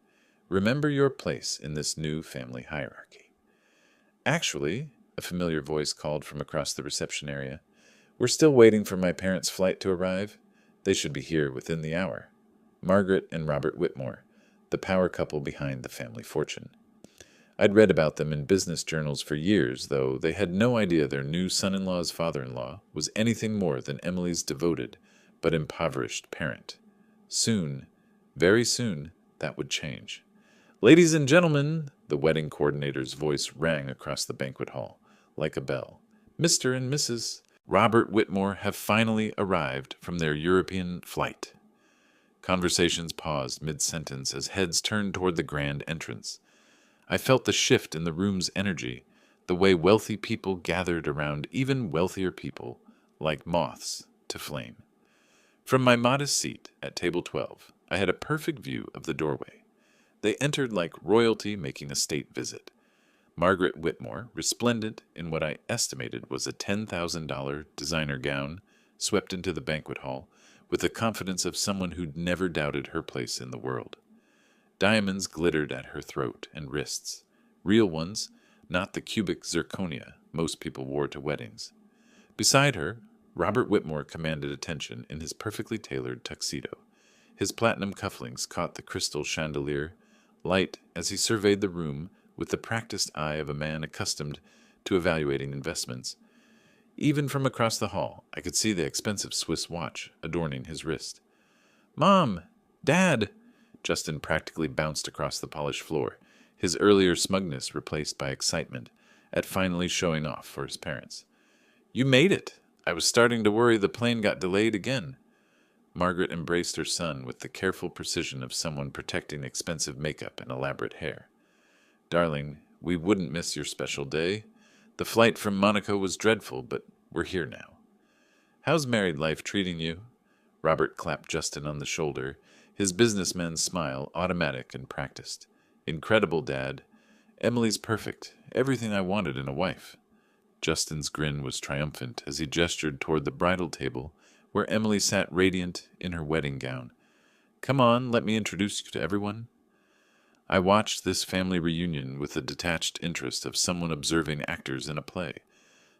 Remember your place in this new family hierarchy. "Actually," a familiar voice called from across the reception area, "we're still waiting for my parents' flight to arrive. They should be here within the hour." Margaret and Robert Whitmore, the power couple behind the family fortune. I'd read about them in business journals for years, though they had no idea their new son-in-law's father-in-law was anything more than Emily's devoted but impoverished parent. Soon, very soon, that would change. "Ladies and gentlemen, The wedding coordinator's voice rang across the banquet hall, like a bell. Mr. and Mrs. Robert Whitmore have finally arrived from their European flight. Conversations paused mid-sentence as heads turned toward the grand entrance. I felt the shift in the room's energy, the way wealthy people gathered around even wealthier people, like moths to flame. From my modest seat at table 12, I had a perfect view of the doorway. They entered like royalty making a state visit. Margaret Whitmore, resplendent in what I estimated was a $10,000 designer gown, swept into the banquet hall with the confidence of someone who'd never doubted her place in the world. Diamonds glittered at her throat and wrists, real ones, not the cubic zirconia most people wore to weddings. Beside her, Robert Whitmore commanded attention in his perfectly tailored tuxedo. His platinum cufflinks caught the crystal chandelier, light as he surveyed the room with the practiced eye of a man accustomed to evaluating investments. Even from across the hall, I could see the expensive Swiss watch adorning his wrist. "Mom! Dad!" Justin practically bounced across the polished floor, his earlier smugness replaced by excitement at finally showing off for his parents. "You made it! I was starting to worry the plane got delayed again." Margaret embraced her son with the careful precision of someone protecting expensive makeup and elaborate hair. "Darling, we wouldn't miss your special day. The flight from Monaco was dreadful, but we're here now." "How's married life treating you?" Robert clapped Justin on the shoulder, his businessman's smile automatic and practiced. "Incredible, Dad. Emily's perfect. Everything I wanted in a wife." Justin's grin was triumphant as he gestured toward the bridal table where Emily sat radiant in her wedding gown. "Come on, let me introduce you to everyone." I watched this family reunion with the detached interest of someone observing actors in a play.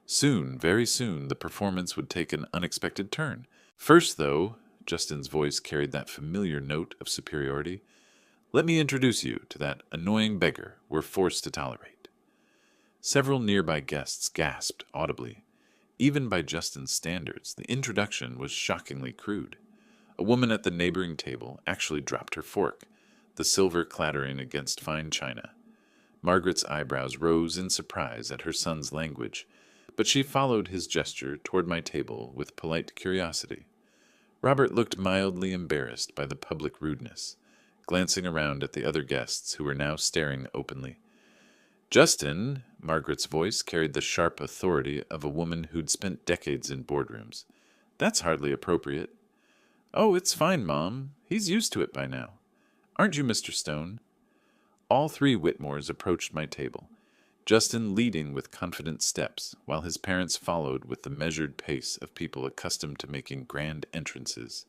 Soon, very soon, the performance would take an unexpected turn. First, though, Justin's voice carried that familiar note of superiority, let me introduce you to that annoying beggar we're forced to tolerate. Several nearby guests gasped audibly. Even by Justin's standards, the introduction was shockingly crude. A woman at the neighboring table actually dropped her fork, the silver clattering against fine china. Margaret's eyebrows rose in surprise at her son's language, but she followed his gesture toward my table with polite curiosity. Robert looked mildly embarrassed by the public rudeness, glancing around at the other guests who were now staring openly. "Justin," Margaret's voice carried the sharp authority of a woman who'd spent decades in boardrooms. "That's hardly appropriate." "Oh, it's fine, Mom. He's used to it by now. Aren't you, Mr. Stone?" All three Whitmores approached my table, Justin leading with confident steps, while his parents followed with the measured pace of people accustomed to making grand entrances.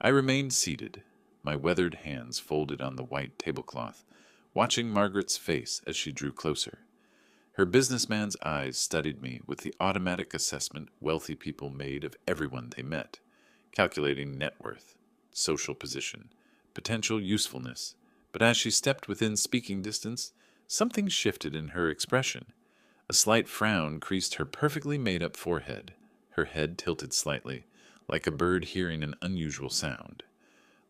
I remained seated, my weathered hands folded on the white tablecloth, watching Margaret's face as she drew closer. Her businessman's eyes studied me with the automatic assessment wealthy people made of everyone they met, calculating net worth, social position, potential usefulness. But as she stepped within speaking distance, something shifted in her expression. A slight frown creased her perfectly made-up forehead. Her head tilted slightly, like a bird hearing an unusual sound.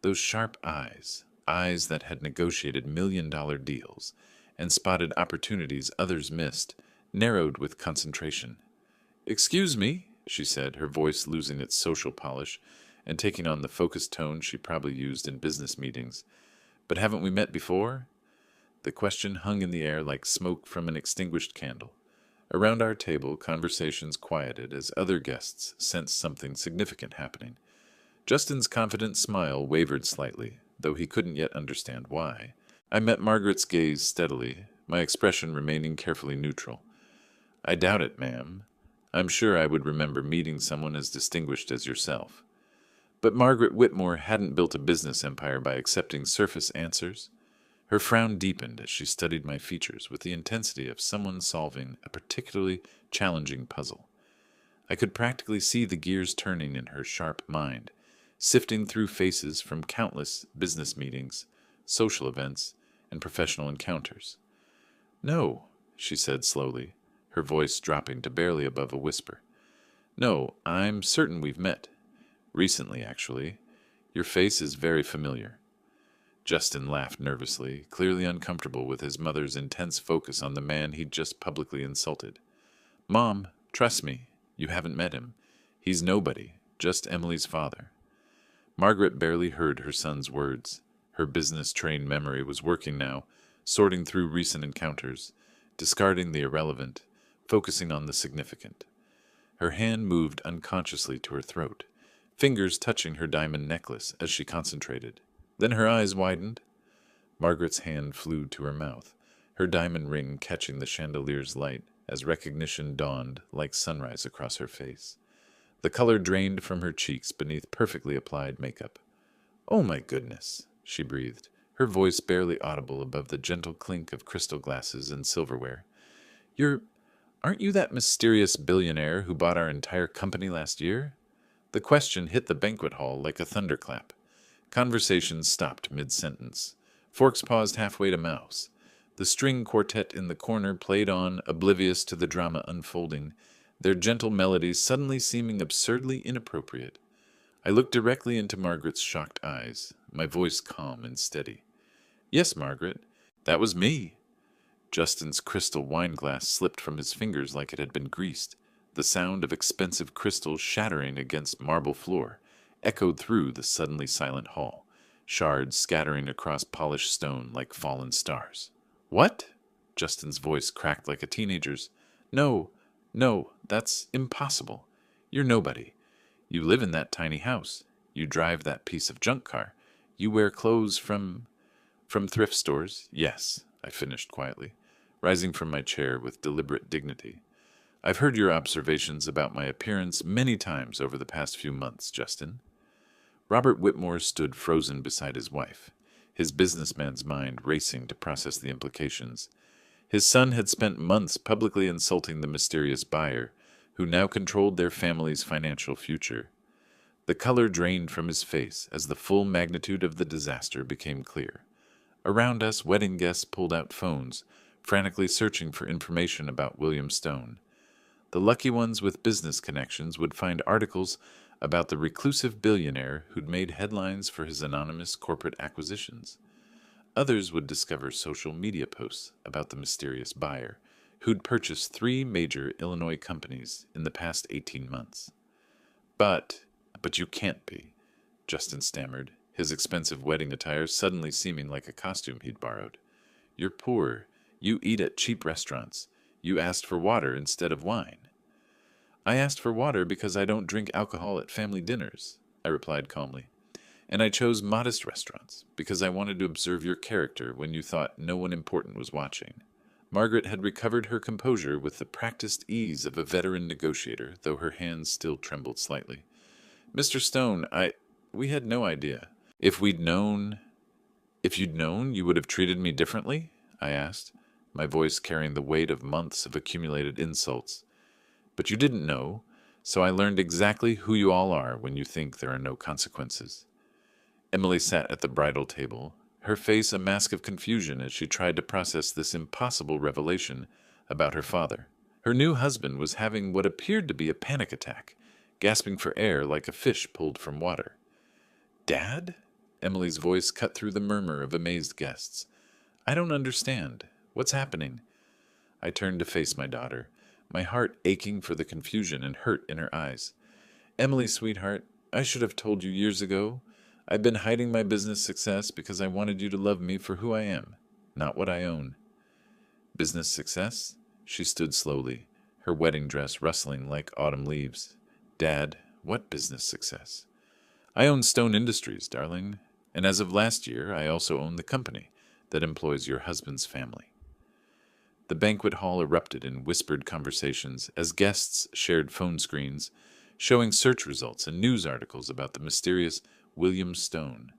Those sharp eyes that had negotiated million-dollar deals and spotted opportunities others missed, narrowed with concentration. "Excuse me," she said, her voice losing its social polish and taking on the focused tone she probably used in business meetings. "But haven't we met before?" The question hung in the air like smoke from an extinguished candle. Around our table, conversations quieted as other guests sensed something significant happening. Justin's confident smile wavered slightly, though he couldn't yet understand why. I met Margaret's gaze steadily, my expression remaining carefully neutral. "I doubt it, ma'am. I'm sure I would remember meeting someone as distinguished as yourself." But Margaret Whitmore hadn't built a business empire by accepting surface answers. Her frown deepened as she studied my features with the intensity of someone solving a particularly challenging puzzle. I could practically see the gears turning in her sharp mind, sifting through faces from countless business meetings, social events, and professional encounters. "No," she said slowly, her voice dropping to barely above a whisper. "No, I'm certain we've met. Recently, actually. Your face is very familiar." Justin laughed nervously, clearly uncomfortable with his mother's intense focus on the man he'd just publicly insulted. Mom, trust me, you haven't met him. He's nobody, just Emily's father. Margaret barely heard her son's words. Her business-trained memory was working now, sorting through recent encounters, discarding the irrelevant, focusing on the significant. Her hand moved unconsciously to her throat, fingers touching her diamond necklace as she concentrated. Then her eyes widened. Margaret's hand flew to her mouth, her diamond ring catching the chandelier's light as recognition dawned like sunrise across her face. The color drained from her cheeks beneath perfectly applied makeup. "Oh my goodness," she breathed, her voice barely audible above the gentle clink of crystal glasses and silverware. Aren't you that mysterious billionaire who bought our entire company last year?" The question hit the banquet hall like a thunderclap. Conversation stopped mid-sentence. Forks paused halfway to mouths. The string quartet in the corner played on, oblivious to the drama unfolding, their gentle melodies suddenly seeming absurdly inappropriate. I looked directly into Margaret's shocked eyes, my voice calm and steady. "Yes, Margaret, that was me." Justin's crystal wine glass slipped from his fingers like it had been greased. The sound of expensive crystals shattering against marble floor echoed through the suddenly silent hall, shards scattering across polished stone like fallen stars. "What?" Justin's voice cracked like a teenager's. No, that's impossible. You're nobody. You live in that tiny house. You drive that piece of junk car. You wear clothes from thrift stores. Yes," I finished quietly, rising from my chair with deliberate dignity. "I've heard your observations about my appearance many times over the past few months, Justin." Robert Whitmore stood frozen beside his wife, his businessman's mind racing to process the implications. His son had spent months publicly insulting the mysterious buyer, who now controlled their family's financial future. The color drained from his face as the full magnitude of the disaster became clear. Around us, wedding guests pulled out phones, frantically searching for information about William Stone. The lucky ones with business connections would find articles about the reclusive billionaire who'd made headlines for his anonymous corporate acquisitions. Others would discover social media posts about the mysterious buyer, who'd purchased 3 major Illinois companies in the past 18 months. But you can't be," Justin stammered, his expensive wedding attire suddenly seeming like a costume he'd borrowed. "You're poor. You eat at cheap restaurants. You asked for water instead of wine." "I asked for water because I don't drink alcohol at family dinners," I replied calmly. "And I chose modest restaurants because I wanted to observe your character when you thought no one important was watching." Margaret had recovered her composure with the practiced ease of a veteran negotiator, though her hands still trembled slightly. "Mr. Stone, we had no idea. If you'd known, you would have treated me differently?" I asked, my voice carrying the weight of months of accumulated insults. "But you didn't know, so I learned exactly who you all are when you think there are no consequences." Emily sat at the bridal table, her face a mask of confusion as she tried to process this impossible revelation about her father. Her new husband was having what appeared to be a panic attack, gasping for air like a fish pulled from water. "Dad?" Emily's voice cut through the murmur of amazed guests. "I don't understand. What's happening?" I turned to face my daughter, my heart aching for the confusion and hurt in her eyes. "Emily, sweetheart, I should have told you years ago. I've been hiding my business success because I wanted you to love me for who I am, not what I own." "Business success?" She stood slowly, her wedding dress rustling like autumn leaves. "Dad, what business success?" "I own Stone Industries, darling, and as of last year, I also own the company that employs your husband's family." The banquet hall erupted in whispered conversations as guests shared phone screens, showing search results and news articles about the mysterious William Stone.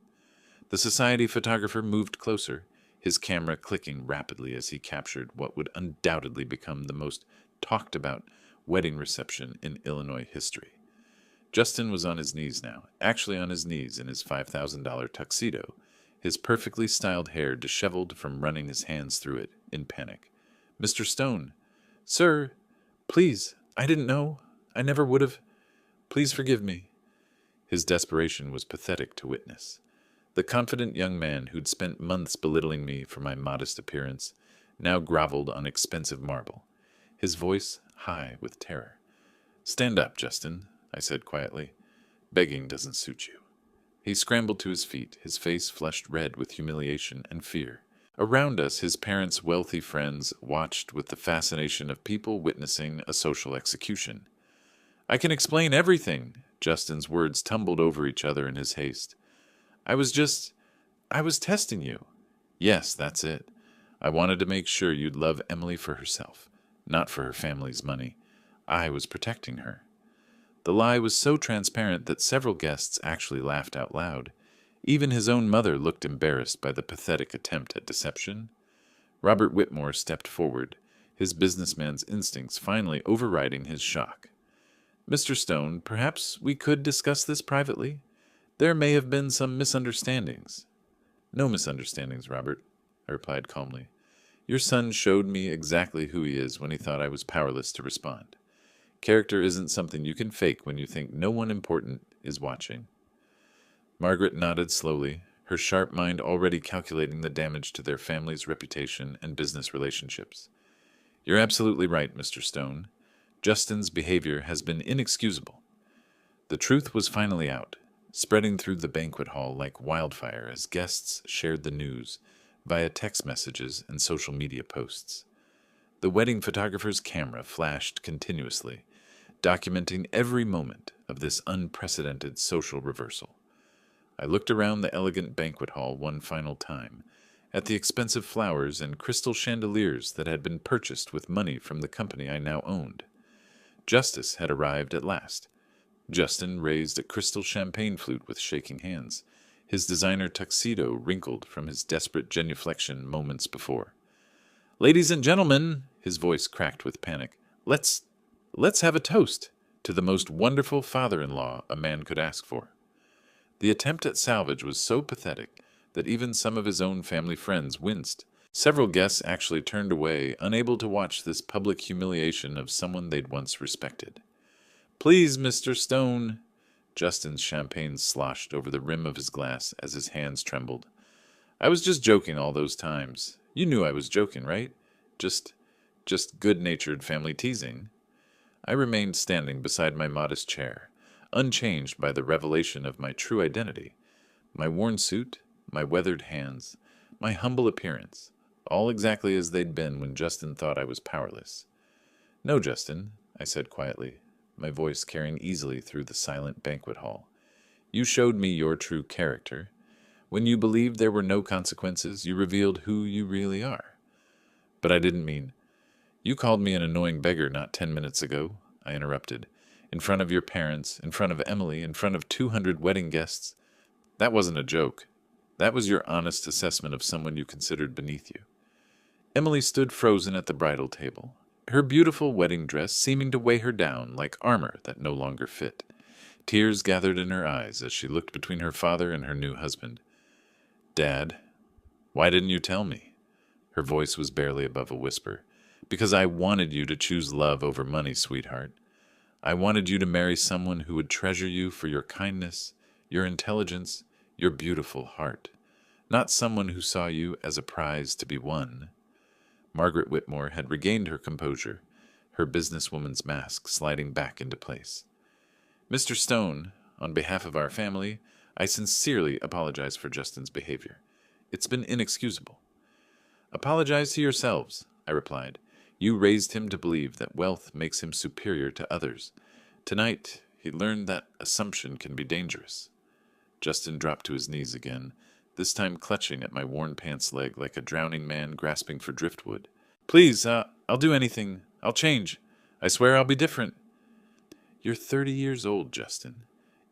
The society photographer moved closer, his camera clicking rapidly as he captured what would undoubtedly become the most talked-about wedding reception in Illinois history. Justin was on his knees now, actually on his knees in his $5,000 tuxedo, his perfectly styled hair disheveled from running his hands through it in panic. "Mr. Stone." "Sir, please, I didn't know. I never would have. Please forgive me." His desperation was pathetic to witness. The confident young man who'd spent months belittling me for my modest appearance now groveled on expensive marble, his voice high with terror. "Stand up, Justin," I said quietly. "Begging doesn't suit you." He scrambled to his feet, his face flushed red with humiliation and fear. Around us, his parents' wealthy friends watched with the fascination of people witnessing a social execution. "I can explain everything." Justin's words tumbled over each other in his haste. I was testing you." "Yes, that's it. I wanted to make sure you'd love Emily for herself, not for her family's money. I was protecting her." The lie was so transparent that several guests actually laughed out loud. Even his own mother looked embarrassed by the pathetic attempt at deception. Robert Whitmore stepped forward, his businessman's instincts finally overriding his shock. "Mr. Stone, perhaps we could discuss this privately? There may have been some misunderstandings." "No misunderstandings, Robert," I replied calmly. "Your son showed me exactly who he is when he thought I was powerless to respond. Character isn't something you can fake when you think no one important is watching." Margaret nodded slowly, her sharp mind already calculating the damage to their family's reputation and business relationships. "You're absolutely right, Mr. Stone. Justin's behavior has been inexcusable." The truth was finally out, spreading through the banquet hall like wildfire as guests shared the news via text messages and social media posts. The wedding photographer's camera flashed continuously, documenting every moment of this unprecedented social reversal. I looked around the elegant banquet hall one final time, at the expensive flowers and crystal chandeliers that had been purchased with money from the company I now owned. Justice had arrived at last. Justin raised a crystal champagne flute with shaking hands, his designer tuxedo wrinkled from his desperate genuflection moments before. "Ladies and gentlemen," his voice cracked with panic, let's have a toast to the most wonderful father-in-law a man could ask for." The attempt at salvage was so pathetic that even some of his own family friends winced. Several guests actually turned away, unable to watch this public humiliation of someone they'd once respected. "Please, Mr. Stone." Justin's champagne sloshed over the rim of his glass as his hands trembled. "I was just joking all those times. You knew I was joking, right? Just good-natured family teasing." I remained standing beside my modest chair, unchanged by the revelation of my true identity. My worn suit, my weathered hands, my humble appearance, all exactly as they'd been when Justin thought I was powerless. "No, Justin," I said quietly, my voice carrying easily through the silent banquet hall. "You showed me your true character. When you believed there were no consequences, you revealed who you really are." "But I didn't mean—" "You called me an annoying beggar not 10 minutes ago," I interrupted. "In front of your parents, in front of Emily, in front of 200 wedding guests. That wasn't a joke. That was your honest assessment of someone you considered beneath you." Emily stood frozen at the bridal table, her beautiful wedding dress seeming to weigh her down like armor that no longer fit. Tears gathered in her eyes as she looked between her father and her new husband. "Dad, why didn't you tell me?" Her voice was barely above a whisper. "Because I wanted you to choose love over money, sweetheart. I wanted you to marry someone who would treasure you for your kindness, your intelligence, your beautiful heart, not someone who saw you as a prize to be won." Margaret Whitmore had regained her composure, her businesswoman's mask sliding back into place. "Mr. Stone, on behalf of our family, I sincerely apologize for Justin's behavior. It's been inexcusable." "Apologize to yourselves," I replied. "You raised him to believe that wealth makes him superior to others. Tonight, he learned that assumption can be dangerous." Justin dropped to his knees again, this time clutching at my worn pants leg like a drowning man grasping for driftwood. "Please, I'll do anything. I'll change. I swear I'll be different." "You're 30 years old, Justin.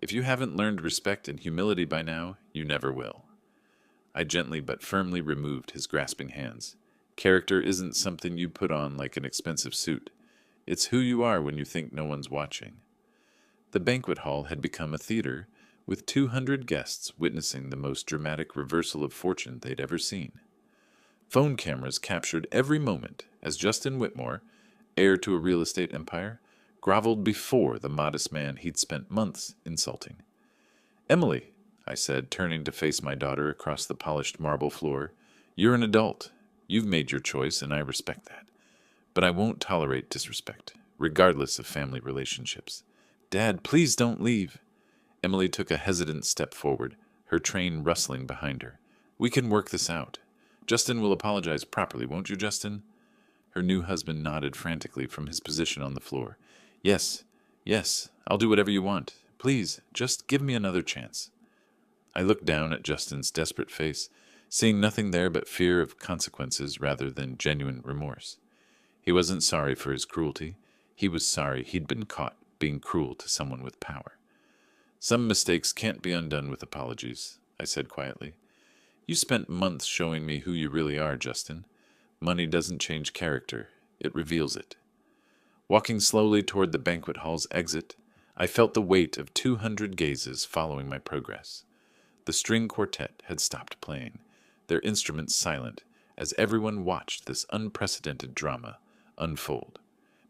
If you haven't learned respect and humility by now, you never will." I gently but firmly removed his grasping hands. Character isn't something you put on like an expensive suit. It's who you are when you think no one's watching. The banquet hall had become a theater, with 200 guests witnessing the most dramatic reversal of fortune they'd ever seen. Phone cameras captured every moment as Justin Whitmore, heir to a real estate empire, groveled before the modest man he'd spent months insulting. "Emily," I said, turning to face my daughter across the polished marble floor. You're an adult. You've made your choice, and I respect that. But I won't tolerate disrespect, regardless of family relationships. Dad, please don't leave. Emily took a hesitant step forward, her train rustling behind her. We can work this out. Justin will apologize properly, won't you, Justin? Her new husband nodded frantically from his position on the floor. Yes, yes, I'll do whatever you want. Please, just give me another chance. I looked down at Justin's desperate face, seeing nothing there but fear of consequences rather than genuine remorse. He wasn't sorry for his cruelty. He was sorry he'd been caught being cruel to someone with power. Some mistakes can't be undone with apologies, I said quietly. You spent months showing me who you really are, Justin. Money doesn't change character, it reveals it. Walking slowly toward the banquet hall's exit, I felt the weight of 200 gazes following my progress. The string quartet had stopped playing, their instruments silent, as everyone watched this unprecedented drama unfold.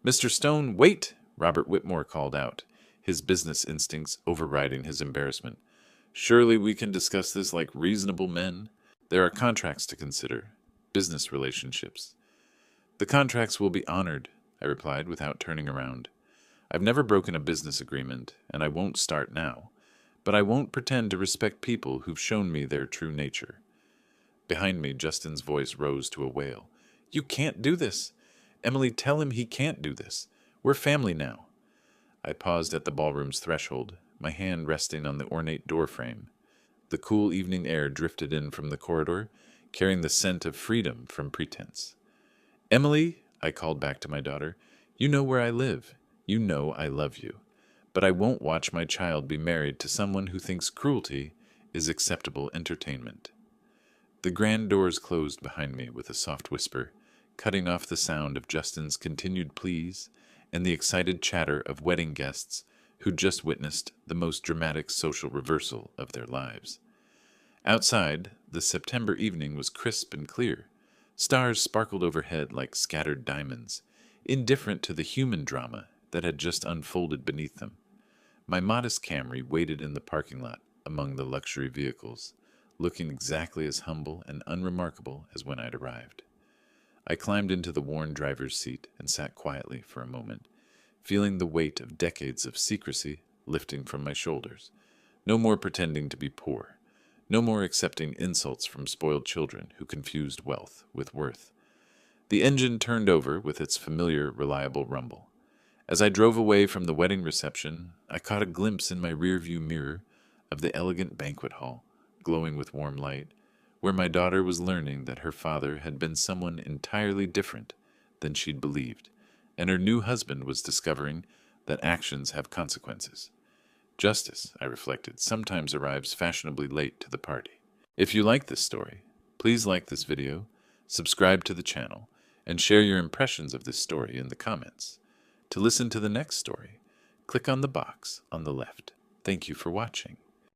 Mr. Stone, wait! Robert Whitmore called out, his business instincts overriding his embarrassment. Surely we can discuss this like reasonable men. There are contracts to consider, business relationships. The contracts will be honored, I replied without turning around. I've never broken a business agreement, and I won't start now. But I won't pretend to respect people who've shown me their true nature. Behind me, Justin's voice rose to a wail. You can't do this. Emily, tell him he can't do this. We're family now. I paused at the ballroom's threshold, my hand resting on the ornate doorframe. The cool evening air drifted in from the corridor, carrying the scent of freedom from pretense. Emily, I called back to my daughter, you know where I live. You know I love you. But I won't watch my child be married to someone who thinks cruelty is acceptable entertainment. The grand doors closed behind me with a soft whisper, cutting off the sound of Justin's continued pleas and the excited chatter of wedding guests who'd just witnessed the most dramatic social reversal of their lives. Outside, the September evening was crisp and clear. Stars sparkled overhead like scattered diamonds, indifferent to the human drama that had just unfolded beneath them. My modest Camry waited in the parking lot among the luxury vehicles, looking exactly as humble and unremarkable as when I'd arrived. I climbed into the worn driver's seat and sat quietly for a moment, feeling the weight of decades of secrecy lifting from my shoulders. No more pretending to be poor. No more accepting insults from spoiled children who confused wealth with worth. The engine turned over with its familiar, reliable rumble. As I drove away from the wedding reception, I caught a glimpse in my rearview mirror of the elegant banquet hall, glowing with warm light, where my daughter was learning that her father had been someone entirely different than she'd believed, and her new husband was discovering that actions have consequences. Justice, I reflected, sometimes arrives fashionably late to the party. If you like this story, please like this video, subscribe to the channel, and share your impressions of this story in the comments. To listen to the next story, click on the box on the left. Thank you for watching.